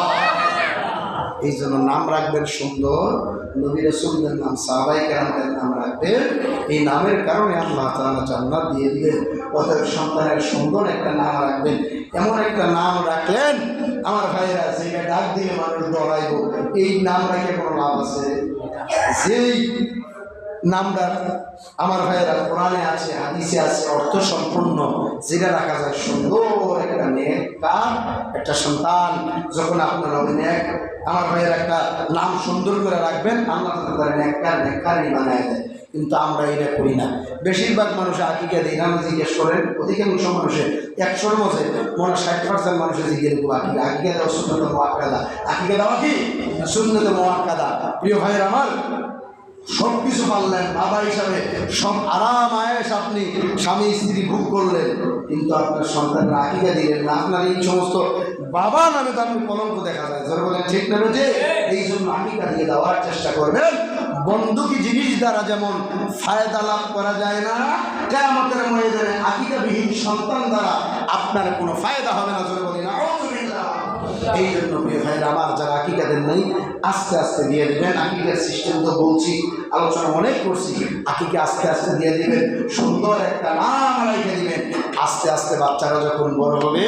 এই জন্য নাম রাখবেন সুন্দর, নবী রাসূলদের নাম, সাহাবায়ে কেরামদের নাম রাখবেন। এই নামের কারণে আল্লাহ তাআলা জান্নাত দিয়ে দিবেন। অতএব সন্তানের সুন্দর একটা নাম রাখবেন। এমন একটা নাম রাখলেন আমার ভাইয়েরা, যেটা ডাক দিলে মানুষ ডরাইব। এই নাম রেখে কোনো লাভ আছে? যেই নামটা আমার ভাইয়েরা কোরআনে আছে, হাদিসে আছে, অর্থ সম্পূর্ণ, যেটা রাখা যায় সুন্দর একটা নেককার একটা সন্তান যখন আপনার হবে নেক। আমার ভাইয়ের একটা নাম সুন্দর করে রাখবেন, আল্লাহ তাআলা নেককারই বানায় দেয়। কিন্তু আমরা এটা করি না। বেশিরভাগ মানুষ আকিকা দেয়, নাম জিজ্ঞেস করেন, অধিকাংশ মানুষের 100-র মধ্যে মনে 60% মানুষের জিজ্ঞেস করবো আকিকা দেওয়া সুন্নত মুআক্কাদা। আকিকা দেওয়া কি সুন্নত মুআক্কাদা? প্রিয় ভাইয়ের আমার, সব কিছু পারলেন, বাবা হিসাবে সব আরাম আয়েশ আপনি স্বামী স্ত্রী ভোগ করলেন, কিন্তু আপনার সন্তানরা আকিকা দিলেন না। আপনার এই সমস্ত বাবা নামে তো আপনি কলঙ্ক দেখা যায়। ধরে বলেন ঠিক না বেটে? এই জন্য আকিকা দিয়ে দেওয়ার চেষ্টা করবেন। বন্দুকি জিনিস দ্বারা যেমন ফায়দা লাভ করা যায় না, কিয়ামতের ময়দানে আকিকাবিহীন সন্তান দ্বারা আপনার কোনো ফায়দা হবে না। ধরে বলি না। এই জন্য প্রিয় ভাইয়ের আমার, যারা আকিকা দেন নাই আস্তে আস্তে দিয়ে দেবেন। আকিকার সিস্টেম তো বলছি, আলোচনা অনেক করছি। আকিকা আস্তে আস্তে দিয়ে দিবেন, সুন্দর একটা নাম রেখে দিবেন। আস্তে আস্তে বাচ্চারা যখন বড় হবে,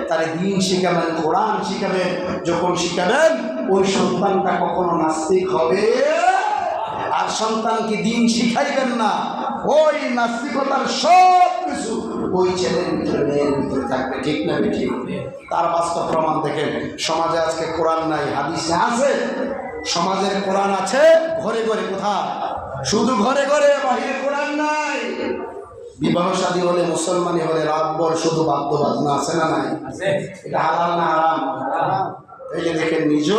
তারা দিন শিখাবেন, কোরআন শিখাবেন। যখন শিখাবেন, ওই সন্তানটা কখনো নাস্তিক হবে। আর সন্তানকে দিন শিখাইবেন না, ওই নাস্তিকতার সব কিছু ওই ছেলের ভিতরে মেয়ের ভিতরে থাকবে। ঠিক না ঠিক? তার বাস্তব প্রমাণ দেখেন। সমাজে আজকে কোরআন নাই, হাদিস আছে। সমাজের কোরআন আছে ঘরে ঘরে, কোথায়? শুধু ঘরে ঘরে, বাহিরে কোরআন নাই। বিবাহ শাদী হলে, মুসলমানি হলে রাতভর শুধু বাদ্য বাজনা আছে না নাই? এটা হালাল না হারাম? এই যে দেখেন, নিজ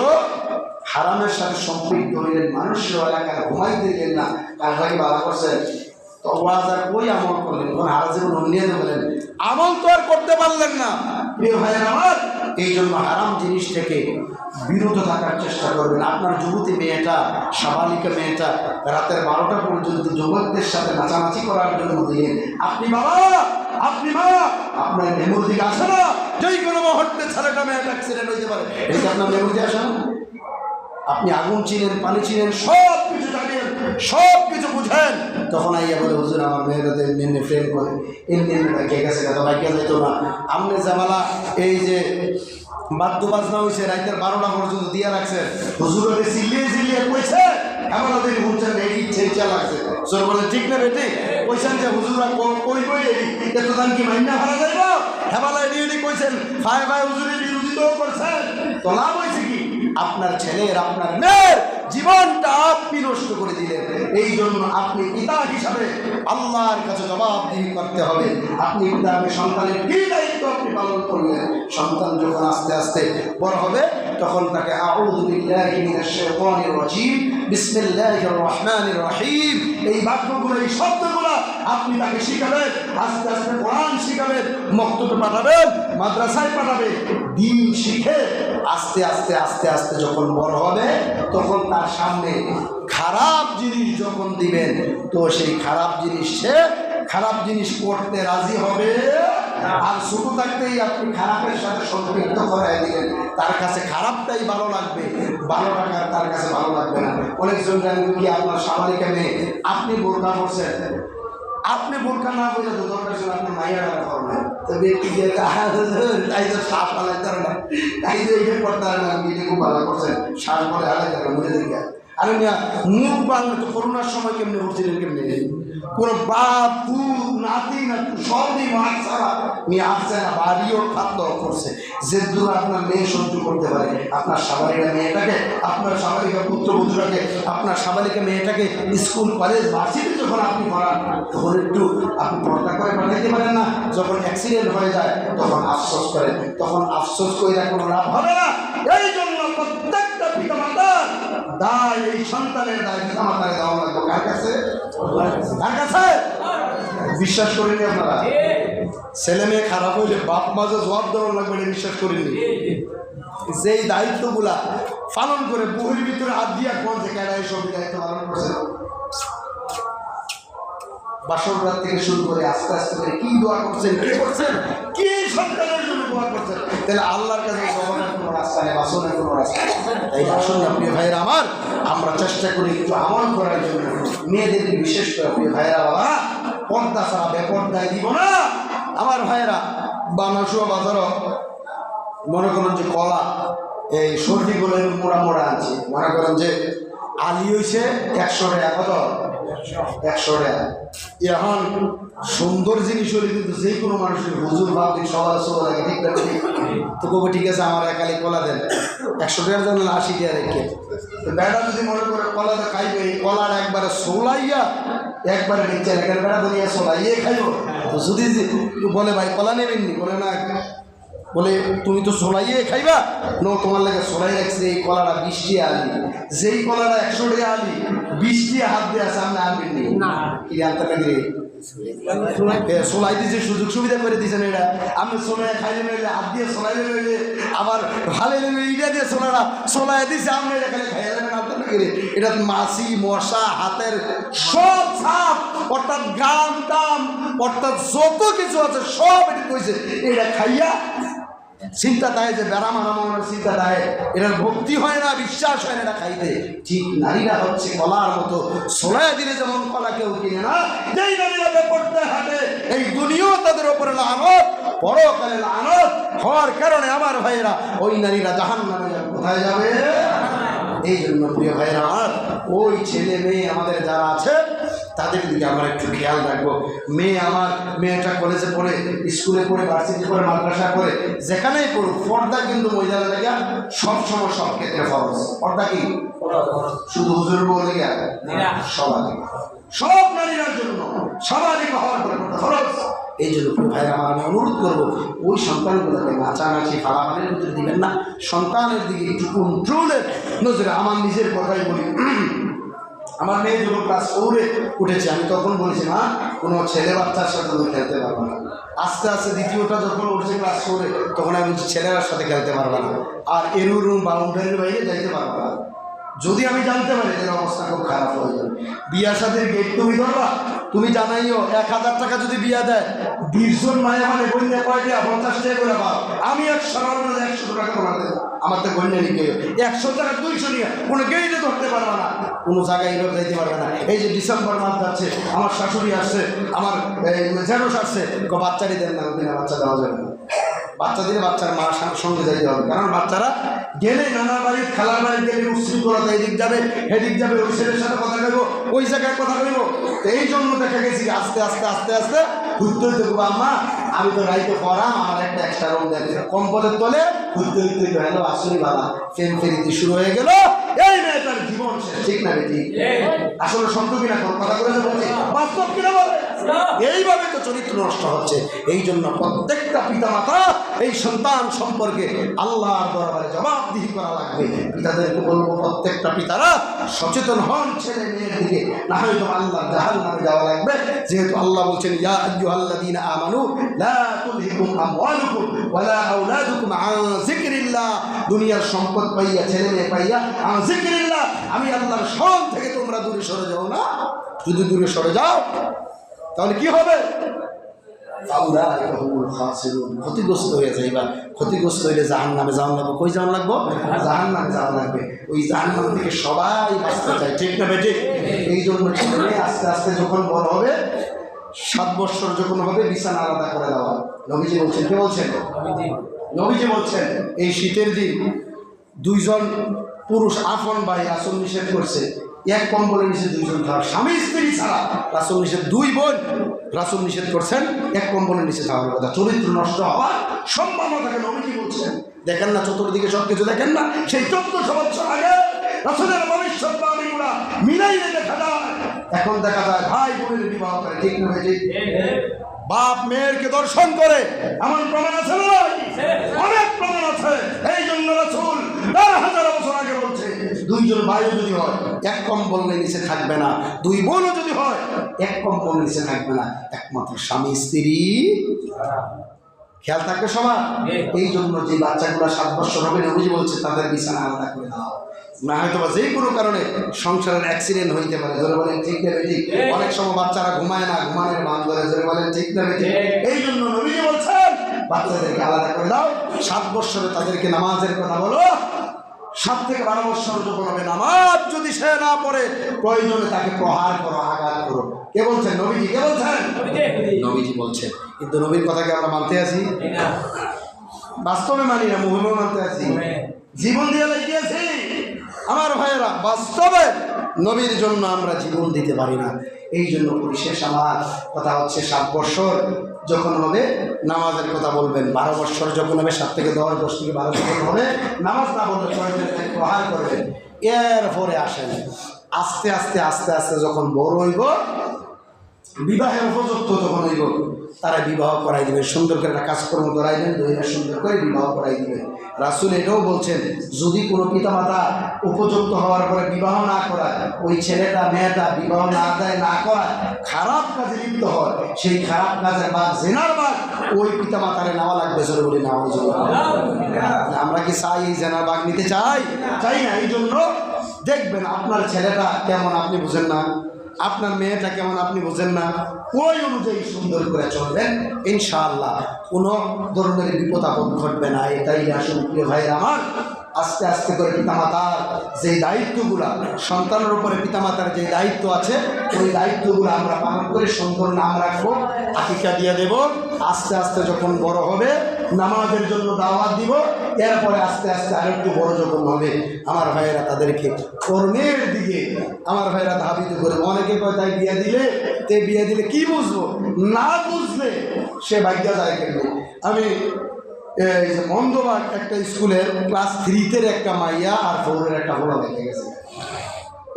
হারামের সাথে সম্পৃক্ত হইলেন, মানুষের এলাকায় ঘুমাইতে দিলেন না। কাজটাকে বাধা করছেন? তো ওয়াজ আর কই আমল করলেন, কোন হারা জীবন উন্নয়ন বলেন, আমল তো আর করতে পারলেন না। প্রিয় ভাইয়ের আমার, এই জন্য হারাম জিনিস থেকে বিরত থাকার চেষ্টা করবেন। আপনার যুবতী মেয়েটা, সাবালিকা মেয়েটা রাতের 12টা পর্যন্ত যুবকদের সাথে নাচানাচি করার জন্য দিলেন, আপনি বাবা, আপনি মা, আপনার মেমোর দিকে আসে না যেই কোনো মুহূর্তে ছেলেটা মেয়েটা অ্যাক্সিডেন্ট হইতে পারে, এটা আপনার মেমোরিতে আসে না? আপনি আগুন চিনেন, পানি চিনেন, সব কিছু জানেন, সব কিছু বুঝেন, তখন আইয়া বলে হুজুর আমার মেয়েরা তো এমনি ফ্রেন্ড করে এমনি কে গেছে কথা বাইকে যেত না। আমনে জামালা এই যে বাদ্য বাজনা হয়েছে রাতের 12টা পর্যন্ত দিয়া রাখছে, হুজুর ওদের চিল্লিয়ে চিল্লিয়ে কইছে, এমন ওদের হুঁচেন এই ইচ্ছে ইচ্ছা লাগছে। সর বলে ঠিক না বেটি, কইছেন যে হুজুরা কই কই এত দান কি মাইনা ভাড়া যাইব, হেমালয় নিয়ে কইছেন ভাই ভাই হুজুরের বিরোধিতাও করছেন, তো লাভ হয়েছে কি? আপনার ছেলের, আপনার মেয়ের জীবনটা আপনি নষ্ট করে দিলেন। এই জন্য আপনি পিতা হিসাবে আল্লাহর কাছে জবাবদিহি করতে হবে। আপনি পিতাকে সন্তানের কি দায়িত্ব আপনি পালন করলেন, সন্তান যখন আস্তে আস্তে বড় হবে তখন তাকে আউযু বিল্লাহি মিনাশ শাইতানির রাজীম বিসমিল্লাহির রহমানির রহিম এই বাক্যগুলো, এই শব্দগুলো আপনি তাকে শিখাবেন। আস্তে আস্তে কোরআন শিখাবেন, মক্তবে পাঠাবেন, মাদ্রাসায় পাঠাবেন, দিন শিখে আস্তে আস্তে আস্তে আস্তে যখন বড় হবে তখন তার সামনে খারাপ জিনিস যখন দিবেন তো সেই খারাপ জিনিস, সে খারাপ জিনিস করতে রাজি হবে। আর ছোট থাকতেই আপনি খারাপের সাথে সম্পৃক্ত করাই দিলেন, তার কাছে খারাপটাই ভালো লাগবে, ভালো টাকা তার কাছে ভালো লাগবে না। অনেকজন জানেন কি, আপনার সাবালিকা মেয়ে, আপনি বোরকা পড়ছেন, আপনি বোরকা না বলে তো দরকার ছিল আপনার মাইয়ারা করবেন, তবে তাই তো শ্বাস হালাইতে না, তাই তো এইটা করতে হবে না, এটা খুব ভালো করছেন, শ্বাস বলে হালাইতে হবে মনে দেখে। আরে মিয়া মুখ বাংলা তো করোনার সময় কেমনি উঠছিলেন, কেমনি কোনো বাপ পুত নাতি না সবই মাছ ছাড়া মেয়ে আসছে না, বাড়িও খাদ্য করছে, যে দূর আপনার মেয়ে সহ্য করতে পারে। আপনার সাবালিকা মেয়েটাকে, আপনার সাবালিকা পুত্রবধূটাকে, আপনার সাবালিকা মেয়েটাকে স্কুল কলেজ ভার্সিটি যখন আপনি পড়ান তখন একটু আপনি পর্দা করে পাঠাইতে পারেন না? যখন অ্যাক্সিডেন্ট হয়ে যায় তখন আফসোস করেন, তখন আফসোস করে কোনো লাভ হবে না। এই জন্য প্রত্যেকটা পিতা মাতার দায়, এই সন্তানের দায় পিতা মাতার দেওয়া লাগবে কার কাছে? কার কাছে? বিশ্বাস করেনি আপনারা? ছেলে মেয়ে খারাপ হইলে বাপ মাঝে জবাব দেওয়া লাগবে, বিশ্বাস করেনি? যেই দায়িত্বগুলা পালন করে বহির ভিতরে হাত দিয়া কোন থেকে এই সব দায়িত্ব পালন করছে, বাসর রাত থেকে শুরু করে আস্তে আস্তে করে কি দোয়া করছেন, কি করছেন, কি সন্তানের জন্য দোয়া করছেন, তাহলে আল্লাহর কাছে জবাবের কোনো রাস্তা নেই, বাসনের কোনো রাস্তা নেই। তাই আসুন না প্রিয় ভাইয়েরা আমার, আমরা চেষ্টা করি একটু আমল করার জন্য। মেয়েদেরকে বিশেষ করে প্রিয় ভাইয়েরা, বাবা পর্দা ছাড়া বেপর্দায় দিব না। আমার ভাইয়েরা বানাসুয়া বাজারও মনে করেন যে কলা এই সর্দি বলে মোড়া মোড়া আনছি, মনে করেন যে আলি হয়েছে 100 টাকা, কত 100 টাকা। এখন সুন্দর জিনিস হলে কিন্তু যে কোনো মানুষের হুজুর ভাবলি সবার সবার লাগে, ঠিক না? তো কবে ঠিক আছে আমার একালি কলা দেন, 100 টাকার জন্য 80 টাকা রেখে। বেড়া যদি মনে করে কলাটা খাইবে, এই কলার একবারে সোলাইয়া একবারে নিচ্ছে এখানে বেড়া ধরিয়া সোলাইয়ে খাইব। তো যদি বলে ভাই কলা নেবেননি, বলে না, বলে তুমি তো সোলাইয়ে খাইবা, নো তোমার লাগে সোলাই রাখছে এই কলাটা 20 টাকা আলি, যেই কলাটা 100 টাকা আলি 20 টাকা হাত দিয়ে আছে, আপনি আনবেননি কি আনতে নাকি? সোলাই দিয়েছে, সুযোগ সুবিধা করে দিয়েছেন, এটা আমি সোলাই খাইলে নইলে হাত দিয়ে সোলাই নইলে আবার ভালো ইটা দিয়ে সোলাটা সোলাই দিয়েছে, আপনি এটা খালি খাইয়া যাবেন আনতে নাকি? এটা মাছি মশা হাতের সব ছাপ, অর্থাৎ গাম টাম অর্থাৎ যত কিছু আছে সব এটা কইছে, এটা খাইয়া চিন্তা দেয় যে বেড়া মারানোর চিন্তা দেয়, এটার ভক্তি হয় না, বিশ্বাস হয় না এটা খাইতে। ঠিক নারীরা হচ্ছে কলার মতো, সোলায় দিলে যেমন কলা কেউ কিনে না, যেই নারীরা বেপরদা হাঁটে এই দুনিয়াও তাদের ওপরে লানত, পরকালে লানত হওয়ার কারণে আমার ভাইয়েরা ওই নারীরা জাহান্নামে যাবে। কোথায় যাবে? এই জন্য প্রিয় ভাইয়েরা আমার, ওই ছেলে মেয়ে আমাদের যারা আছে তাদের দিকে আমরা একটু খেয়াল রাখবো। মেয়ে আমার, মেয়েটা কলেজে পড়ে, স্কুলে পড়ে, ভার্সিটি পড়ে, মাদ্রাসা পড়ে, যেখানেই পড়ুক, পর্দা কিন্তু মহিলাদের লেগে সবসময় সব ক্ষেত্রে ফরজ। পর্দা কি শুধু হুজুর বউ লেগে? সবাই, সব নারীর জন্য সবারই হওয়ার ফরজ। এই জন্য ভাই আমার আমি অনুরোধ করবো, ওই সন্তানগুলোকে নাচানাচি ফালাফালের ভিতরে দিবেন না, সন্তানের দিকে একটু কন্ট্রোলের নজরে। আমার নিজের কথাই বলি, আমার মেয়ে যখন ক্লাস 4-এ উঠেছে, আমি তখন বলেছি মা কোনো ছেলে বাচ্চার সাথে তুমি খেলতে পারবো না। আস্তে আস্তে দ্বিতীয়টা যখন উঠছে ক্লাস 4-এ, তখন আমি বলছি ছেলেরার সাথে খেলতে পারবো না, আর রুম বাউন্ডারির বাইরে যাইতে পারবো না। যদি আমি জানতে পারি এর অবস্থা খুব খারাপ হয়ে যাবে। বিয়া শাদীর গেট তুমি ধরবা, তুমি জানাইও 1000 টাকা যদি বিয়া দেয় 20 জন মায়া মানে বললে কয়টা 50 টাকা করে পাও। আমি 100 টাকা তোমার দেবো, আমার তো গণ্যা নিকে 100 টাকা 200 নিয়ে কোনো গেইটে ধরতে পারবে না, কোনো জায়গায় এইভাবে যাইতে পারবে না। এই যে ডিসেম্বর মাস যাচ্ছে, আমার শাশুড়ি আসছে, আমার জেরস আসছে, বাচ্চারই দেন না, ওদিনে বাচ্চা দেওয়া যাবে না। বাচ্চা দিলে বাচ্চার মার সঙ্গে যাইতে হবে, কারণ বাচ্চারা গেলে নানা বাড়ির খেলার বাড়ি গেলে উশৃঙ্খলতা এদিক যাবে হেদিক যাবে, ওই ছেলের সাথে কথা কইব, ওই জায়গায় কথা কইব। তো এই জন্য দেখা গেছি আস্তে আস্তে আস্তে আস্তে ঘুরতে হইতে গো আম্মা আমি তো রাইতে পড়াম, আমার একটা এক্সট্রা রুম দেন, কম্পলের তলে ঘুরতে হইতে গেল আসলে বাবা ফেন ফেরিতে শুরু হয়ে গেল। এই মেয়েটার জীবন শেষ, ঠিক না বেটি? আসলে সত্য কিনা কথা করে বলছে, বাস্তব কিনা বলে? এইভাবে তো চরিত্র নষ্ট হচ্ছে। এই জন্য প্রত্যেকটা পিতামাতা এই সন্তান সম্পর্কে আল্লাহর দরবারে জবাবদিহি করা লাগবে। পিতাদেরকে বলবো প্রত্যেকটা পিতারা সচেতন হন ছেলে মেয়ের দিকে, না হয়তো আল্লাহ জাহান্নামে যাওয়া লাগবে। যেহেতু আল্লাহ বলছেন ইয়া আইয়ুহাল্লাযীনা আমানু লা তুলহিকুম আমওয়ালুকুম ওয়ালা আওলাদুকুম আন যিকরিল্লাহ। দুনিয়ার সম্পদ পাইয়া ছেলে মেয়ে পাইয়া আন যিকরিল্লাহ, আমি আল্লাহর স্মরণ থেকে তোমরা দূরে সরে যাও না। যদি দূরে সরে যাও তাহলে কি হবে? ক্ষতিগ্রস্ত হয়ে যাইবা। ক্ষতিগ্রস্ত হইলে জাহান্নামে যাওয়া লাগবে। কই যাওয়া লাগবো? জাহান্নামে যাওয়া লাগবে। ওই জাহান্নাম থেকে সবাই বাঁচতে চায়, ঠিক না বেটি? এই জন্য ছেলে আস্তে আস্তে যখন বড় হবে, 7 বছর যখন হবে, বিছানা আলাদা করে দেওয়া। নবীজি বলছেন, কে বলছেন? নবীজি বলছেন এই শীতের দিন 2 জন পুরুষ আপন ভাই রাসূল নিষেধ করছে এক কম্বলের নিচে 2 জন থাকার, স্বামী স্ত্রী ছাড়া। রাসূল নিষেধ, 2 বোন রাসূল নিষেধ করছেন এক কম্বলের নিচে থাকার কথা। চরিত্র নষ্ট হওয়ার সম্ভাবনা থাকে। নবীজি বলছেন, দেখেন না চতুর্দিকে সব কিছু দেখেন না? সেই 1400 বছর আগে রাসূলের ভবিষ্যৎবাণীগুলা মিলাইলে দেখা যায়। এখন দেখা যায় ভাই বোনের বিবাহ করে, ঠিক না বেটি? বাপ মেয়েরকে দর্শন করে, এমন প্রমাণ আছে না? অনেক প্রমাণ আছে। এই জন্য রাসূল 1000 বছর আগে বলছে 2 জন ভাইও যদি হয় এক কম্বলের নিচে থাকবে না, 2 বোনও যদি হয় এক কম্বলের নিচে থাকবে না, একমাত্র স্বামী স্ত্রী। খেয়াল থাকবে সবার। এই জন্য যে বাচ্চাগুলো 7 বছর হবে, নবীজি বলছে তাদের বিছানা আলাদা করে দাও। না হয়তো বা যে কোনো কারণে সংসারের অ্যাক্সিডেন্ট হইতে পারে, জোরে বলেন ঠিক না বেটি? অনেক সময় বাচ্চারা ঘুমায় না, ঘুমানোর মান ধরে, জোরে বলেন ঠিক না বেটি? এই জন্য নবীজি বলছেন বাচ্চাদেরকে আলাদা করে দাও। 7 বছরে তাদেরকে নামাজের কথা বলো। 7 থেকে 12 বছর যখন হবে, নামাজ যদি সে না পড়ে প্রয়োজনে তাকে প্রহার করো, আঘাত করো। কে বলছেন? নবীজি। কে বলছেন? নবীজি বলছেন। কিন্তু নবীর কথাকে আমরা মানতে আছি? বাস্তবে মানি না, মুখে মানতে আছি, জীবন দিয়ে লাগিয়েছি। আমার ভাইয়েরা, বাস্তবে নবীর জন্য আমরা জীবন দিতে পারি না। এই জন্য পরিশেষ আমার কথা হচ্ছে 7 বছর যখন হবে নামাজের কথা বলবেন, 12 বছর যখন হবে, 7 থেকে 10, 10 থেকে 12 যখন হবে, নামাজ না বললে প্রহার করবেন। এরপরে আসেন আস্তে আস্তে আস্তে আস্তে যখন বড় হইব, বিবাহের উপযুক্ত যখন হইব, তারা বিবাহ করাই দিবে। সুন্দর করে একটা কাজকর্ম করাইবেন, দৈরা সুন্দর করে বিবাহ করাই দিবে। রাসূল এটাও বলছেন, যদি কোনো পিতামাতা উপযুক্ত হওয়ার পরে বিবাহ না করায়, ওই ছেলেটা মেয়েটা বিবাহ না দেয়, না করায়, খারাপ কাজে লিপ্ত হয়, সেই খারাপ কাজের বাদ, জেনার বাদ ওই পিতামাতারে নেওয়া লাগবে। জোরে বলি না? আমরা কি চাই এই জেনার বাগ নিতে? চাই না। এই জন্য দেখবেন আপনার ছেলেটা কেমন আপনি বুঝেন না, আপনার মেয়েটা কেমন আপনি বুঝেন না, ওই অনুযায়ী সুন্দর করে চলবেন, ইনশাআল্লাহ কোনো ধরনের বিপদ আপদ ঘটবে না। এটাই আসুন প্রিয় ভাইয়ের আমার, আস্তে আস্তে করে পিতামাতার যে দায়িত্বগুলো, সন্তানের উপরে পিতামাতার যে দায়িত্ব আছে, ওই দায়িত্বগুলো আমরা পালন করে সুন্দর নাম রাখবো, আকিকা দিয়ে দেব। আস্তে আস্তে যখন বড় হবে, নামাজের জন্য দাওয়াত দিব। এরপরে আস্তে আস্তে আরেকটু বড় যখন হবে, আমার ভাইয়েরা তাদেরকে কর্মের দিকে আমার ভাইয়েরা ধাবিত করে। অনেকে কয় তাই বিয়ে দিলে কি বুঝবো? না বুঝলে সে ভাগ্য যায় কেন? আমি এই যে মন্দবাগ একটা স্কুলের ক্লাস 3-তে একটা মাইয়া আর 4-এর একটা ফোলা দেখে গেছে।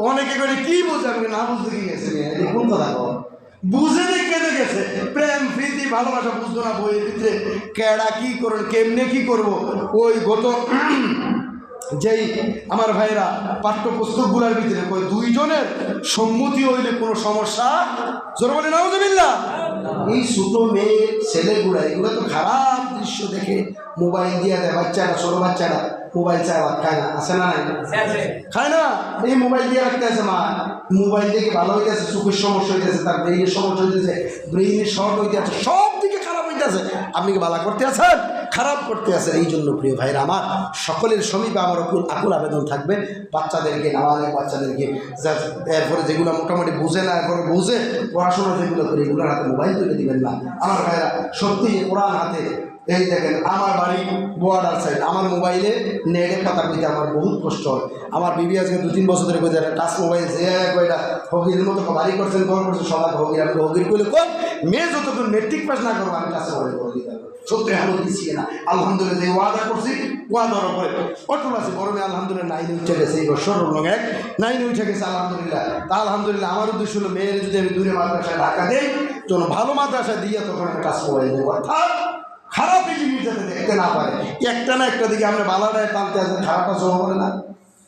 অনেকে করে কি বুঝে? আমি না বুঝতে কি গেছে, কোন কথা কর, বুঝে কেঁদে গেছে। প্রেম প্রীতি ভালোবাসা বুঝতো না, বইয়ের ভিতরে কেডা কি করবে, কেমনে কি করবো। ওই গত যেই আমার ভাইরা পাঠ্যপুস্তকগুলোর ভিতরে কই দুইজনের সম্মতি হইলে কোনো সমস্যা, জোর বলে নাউজুবিল্লাহ। এই ছোট মেয়ে ছেলেগুলা এগুলো তো খারাপ দৃশ্য দেখে মোবাইল দিয়ে দেয়, বাচ্চারা ছোট বাচ্চারা মোবাইল চায় ভাত খায় না, আছে না নাই? খায় না, এই মোবাইল দিয়ে রাখতে আছে মা, মোবাইল দেখে ভালো হইতেছে, চোখের সমস্যা হইতেছে, তার ব্রেইনের সমস্যা হইতেছে, ব্রেইনের শর্ট হইতে আছে, সব দিকে খারাপ হইতেছে। আপনি কি ভালো করতে আছেন? খারাপ করতে আছেন। এই জন্য প্রিয় ভাইরা আমার, সকলের সমীপে আমার আকুল আবেদন থাকবে, বাচ্চাদেরকে নামালে বাচ্চাদেরকে এরপরে যেগুলো মোটামুটি বুঝে না, এরপরে বুঝে পড়াশোনা যেগুলো করে এগুলোর হাতে মোবাইল তুলে দিবেন না। আমার ভাইরা সত্যি কোরআন হাতে, এই দেখেন আমার বাড়ি বর্ডার সাইড, আমার মোবাইলে নেটে কথা কইতে আমার বহুত কষ্ট হয়। আমার বিবি আজকে 2-3 বছর ধরে কইতে টাচ মোবাইল যে কয়টা হগির মতো বাড়ি করছেন, কল করছেন, সবাই হগির, আমি হগির কইলে কই মেয়ে যতক্ষণ মেট্রিক পাস না করবো আমি টাচ মোবাইল করে দিতে পারবো। সত্যি আমি দিচ্ছি না, আলহামদুলিল্লাহ যে ওয়াদা করছি ওয়াদার উপরে অটল আছে। বড় মেয়ে আলহামদুলিল্লাহ 9 উঠে গেছে, এই বছর 9 উঠে গেছে আলহামদুলিল্লাহ। তা আলহামদুলিল্লাহ আমার উদ্দেশ্য হলো মেয়ের যদি আমি দূরে মাদ্রাসায় ঢাকা দিই, যেন ভালো মাদ্রাসায় দিয়ে তখন আমি টাচ মোবাইল দেবো, অর্থাৎ খারাপ এই জিনিস যাতে দেখতে না পারে। একটা না একটা দিকে আমরা বালাটায় টানতে আসেন, খারাপটা জমা করে না,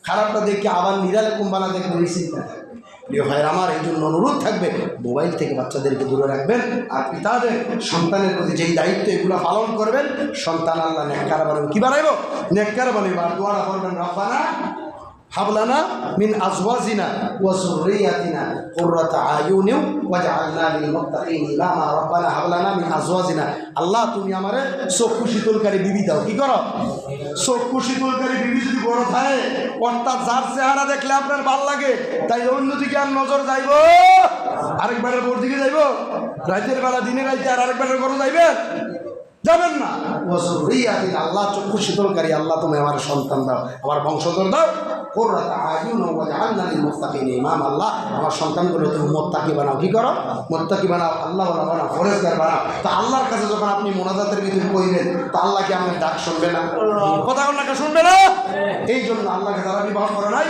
খারাপটা দেখে আবার নিরালে কুম্বালা দেখবে, এই চিন্তা থাকবে। প্রিয় ভাইয়ের আমার, এই জন্য অনুরোধ থাকবে মোবাইল থেকে বাচ্চাদেরকে দূরে রাখবেন। আর পিতাদের সন্তানের প্রতি যেই দায়িত্ব এগুলো পালন করবেন, সন্তান আল্লাহ নেককার বানাবে। কি বানাইব? নেককার বানাইব। আর দোয়াটা করবেন, রব্বানা হাবলানা মিন আজওয়াজিনা ওয়া যুররিয়াতিনা কুররাতা আয়ুনিন ওয়াজআলনা লিল মুত্তাকিনা ইমামা। রব্বানা হাবলানা মিন আজওয়াজিনা, আল্লাহ তুমি আমারে চক্ষু শীতলকারী বিবি দাও। কি করো? চক্ষু শীতলকারী বিবি যদি বড় থাকে, অর্থাৎ যার চেহারা দেখলে আপনার ভাল লাগে, তাই অন্যদিকে আর নজর যাইব, আরেকবারের বোর দিকে যাইব, রাতের বেলা দিনে রাইতে আর আরেকবারের ঘরে যাইবেন, যাবেন না। আল্লাহ চক্ষু শীতলকারী, আল্লাহ তুমি আমার সন্তান দাও, আমার বংশধর দাও। কুররাতা আয়ুন ওয়াজআলনা লিল মুত্তাকিনা ইমামা, আল্লাহ আমার সন্তানগুলো তুমি মুত্তাকি বানাও। কি করো? মুত্তাকি বানাও, আল্লাহ বানাও, ফরেজগার বানাও। তা আল্লাহর কাছে যখন আপনি মোনাজাতের ভিতরে কইবেন, তা আল্লাহ কি আপনার ডাক শুনবে না? কথা আপনাকে শুনবে না? এই জন্য আল্লাহকে যারা বিবাহ করে নাই,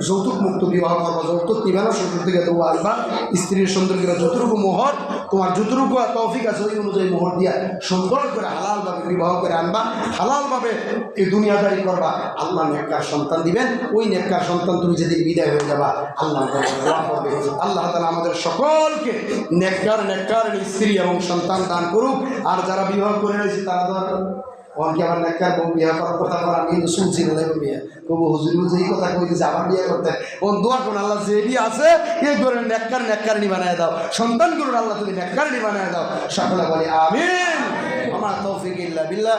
যৌতুক মুক্ত বিবাহ করবো। যৌতুক নিবে না, শ্বশুর থেকে দেবো আসবা, স্ত্রীর সুন্দর যতটুকু মোহর, তোমার যতটুকু তৌফিক আছে ওই অনুযায়ী মোহর দিয়া সুন্দর করে হালালভাবে বিবাহ করে আনবা, হালালভাবে এই দুনিয়াদারি করবা। আল্লাহ নেককার সন্তান দিবেন। ওই নেককার সন্তান তুমি যেদিন বিদায় হয়ে যাবা, আল্লাহ করবে। আল্লাহ তাআলা আমাদের সকলকে নেককার স্ত্রী এবং সন্তান দান করুক। আর যারা বিবাহ করে রয়েছে তারা ধর অনেকে আমার নেককার বউ বিয়ে করার কথা বলে, আমি কিন্তু শুনছি না বিয়ে কবু হুজুর এই কথা কই দিয়েছে আবার বিয়ে করতে। ওন দোয়া করুন, আল্লাহ যে বিয়ে আছে এই করে নেককারনি বানায় দাও, সন্তান করুন আল্লাহ তুমি নেককারনি বানায় দাও। সকলে বলি আমিন। আমার তৌফিক ইল্লা বিল্লাহ।